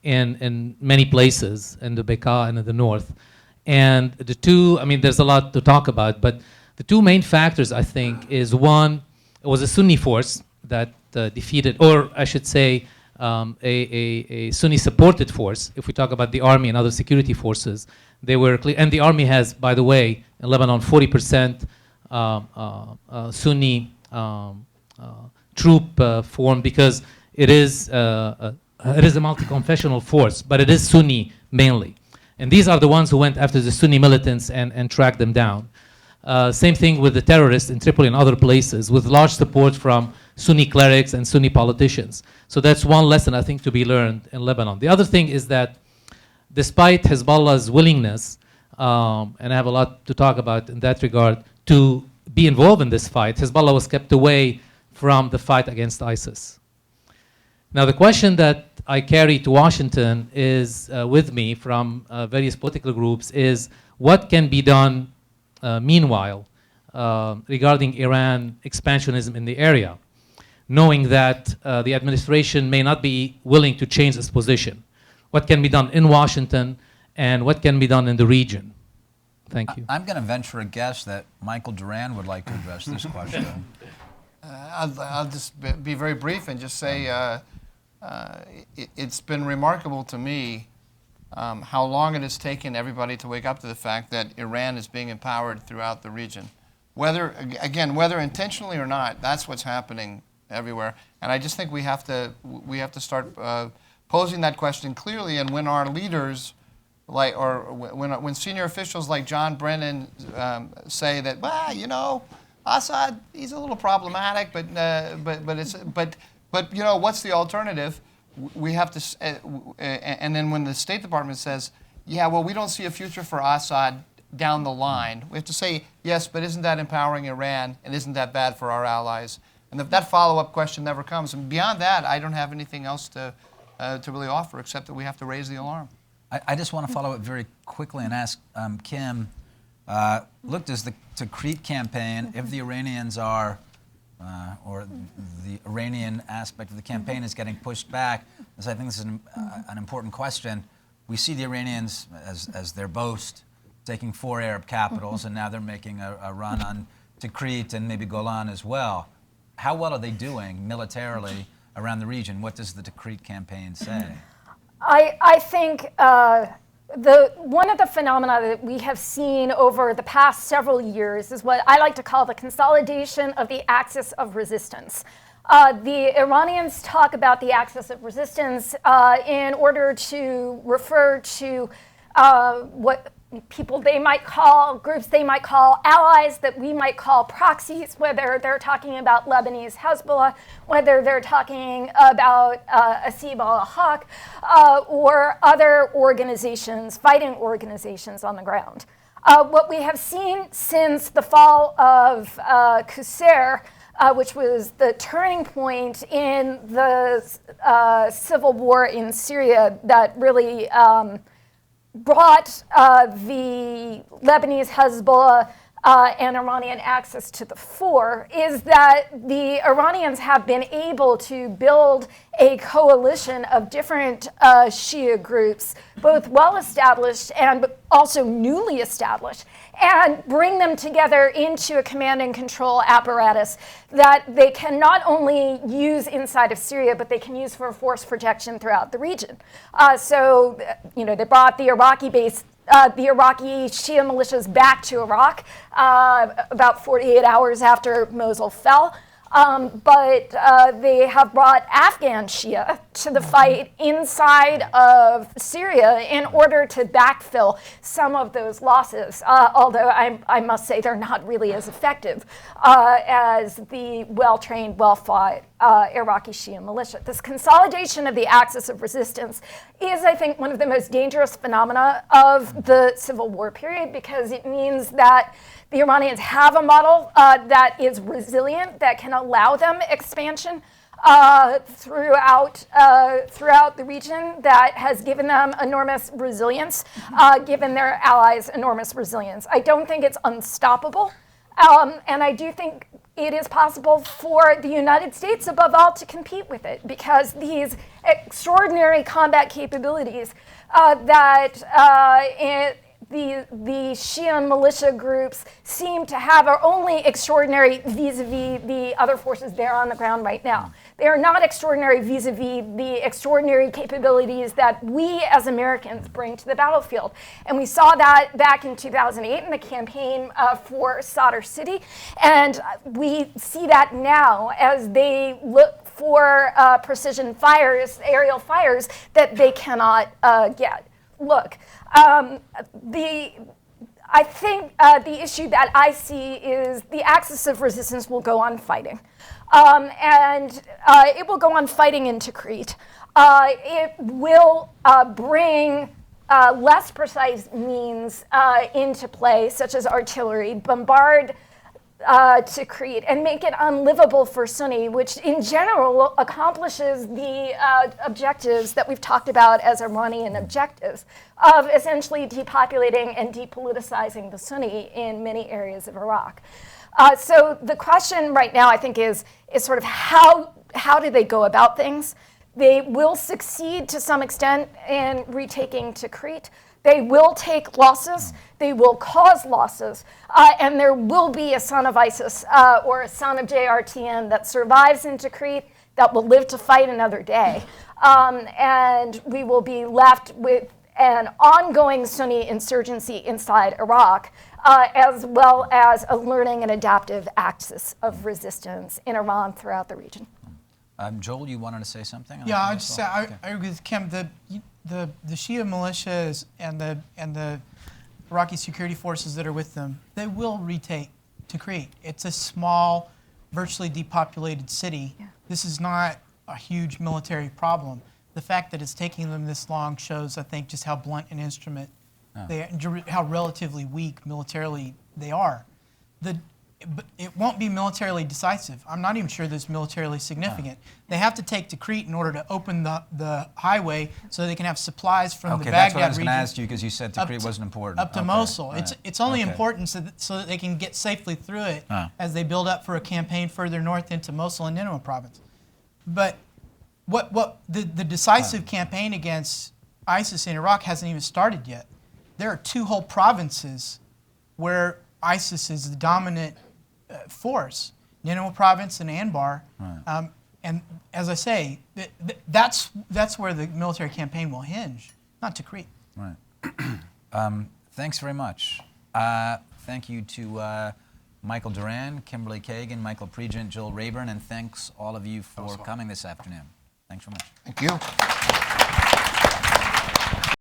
In many places in the Bekaa and in the north. And the two, I mean, there's a lot to talk about, but the two main factors, I think, is one, it was a Sunni force that defeated, or I should say, a Sunni-supported force. If we talk about the army and other security forces, they were clear. And the army has, by the way, in Lebanon, 40% Sunni troop form because it is a multi-confessional force, but it is Sunni mainly. And these are the ones who went after the Sunni militants and tracked them down. Same thing with the terrorists in Tripoli and other places, with large support from Sunni clerics and Sunni politicians. So that's one lesson, I think, to be learned in Lebanon. The other thing is that despite Hezbollah's willingness, and I have a lot to talk about in that regard, to be involved in this fight, Hezbollah was kept away from the fight against ISIS. Now, the question that I carry to Washington is with me from various political groups is what can be done meanwhile regarding Iran expansionism in the area, knowing that the administration may not be willing to change its position. What can be done in Washington and what can be done in the region? Thank you. I'm going to venture a guess that Michael Duran would like to address this question. I'll just be very brief and just say it's been remarkable to me how long it has taken everybody to wake up to the fact that Iran is being empowered throughout the region. Whether intentionally or not, that's what's happening everywhere. And I just think we have to start posing that question clearly. And when our leaders, when senior officials like John Brennan say that, well, you know, Assad, he's a little problematic, but you know, what's the alternative? We have to, and then when the State Department says, yeah, well, we don't see a future for Assad down the line, we have to say, yes, but isn't that empowering Iran, and isn't that bad for our allies? And that follow-up question never comes. And beyond that, I don't have anything else to really offer, except that we have to raise the alarm. I just want to follow up very quickly and ask Kim, look, does the Tikrit campaign, if the Iranians are, or the Iranian aspect of the campaign is getting pushed back, as I think this is an important question, we see the Iranians, as their boast, taking 4 Arab capitals, and now they're making a run on Tikrit and maybe Golan as well. How well are they doing militarily around the region? What does the Tikrit campaign say? I think one of the phenomena that we have seen over the past several years is what I like to call the consolidation of the axis of resistance. The Iranians talk about the axis of resistance in order to refer to what people they might call, groups they might call allies, that we might call proxies, whether they're talking about Lebanese Hezbollah, whether they're talking about Asib al-Haq, or other organizations, fighting organizations on the ground. What we have seen since the fall of Qusair, which was the turning point in the civil war in Syria that really brought the Lebanese Hezbollah and Iranian axis to the fore, is that the Iranians have been able to build a coalition of different Shia groups, both well-established and also newly established, and bring them together into a command and control apparatus that they can not only use inside of Syria, but they can use for force projection throughout the region. So, you know, they brought the Iraqi base, the Iraqi Shia militias back to Iraq about 48 hours after Mosul fell. But they have brought Afghan Shia to the fight inside of Syria in order to backfill some of those losses, although I must say they're not really as effective as the well-trained, well-fought Iraqi Shia militia. This consolidation of the axis of resistance is, I think, one of the most dangerous phenomena of the civil war period, because it means that the Iranians have a model that is resilient, that can allow them expansion throughout the region, that has given them enormous resilience, given their allies enormous resilience. I don't think it's unstoppable, and I do think it is possible for the United States, above all, to compete with it, because these extraordinary combat capabilities the Shia militia groups seem to have are only extraordinary vis-a-vis the other forces there on the ground right now. They are not extraordinary vis-a-vis the extraordinary capabilities that we as Americans bring to the battlefield. And we saw that back in 2008 in the campaign for Sadr City. And we see that now as they look for precision fires, aerial fires that they cannot get. Look, I think the issue that I see is the axis of resistance will go on fighting. And it will go on fighting in Tikrit. It will bring less precise means into play, such as artillery, bombard Tikrit, and make it unlivable for Sunni, which in general accomplishes the objectives that we've talked about as Iranian objectives of essentially depopulating and depoliticizing the Sunni in many areas of Iraq. So the question right now, I think, is sort of how do they go about things? They will succeed to some extent in retaking Tikrit. They will take losses, they will cause losses, and there will be a son of ISIS or a son of JRTN that survives in Tikrit that will live to fight another day. And we will be left with an ongoing Sunni insurgency inside Iraq, as well as a learning and adaptive axis of resistance in Iran throughout the region. Joel, you wanted to say something? Yeah, I just say I agree with Kim. The Shia militias and the Iraqi security forces that are with them, they will retake Tikrit. It's a small, virtually depopulated city. Yeah. This is not a huge military problem. The fact that it's taking them this long shows, I think, just how blunt an instrument how relatively weak militarily they are. But it won't be militarily decisive. I'm not even sure that it's militarily significant. They have to take Tikrit in order to open the highway so they can have supplies from the Baghdad region. Okay, that's what I was going to ask you, because you said Tikrit wasn't important. Up to Mosul. Right. It's only important so that they can get safely through it as they build up for a campaign further north into Mosul and Nineveh province. But what the decisive campaign against ISIS in Iraq hasn't even started yet. There are two whole provinces where ISIS is the dominant force, Nineveh province and Anbar. Right. And as I say, that's where the military campaign will hinge, not Tikrit. Right. Thanks very much. Thank you to Michael Duran, Kimberly Kagan, Michael Pregent, Joel Rayburn, and thanks all of you for coming this afternoon. Thanks very much. Thank you.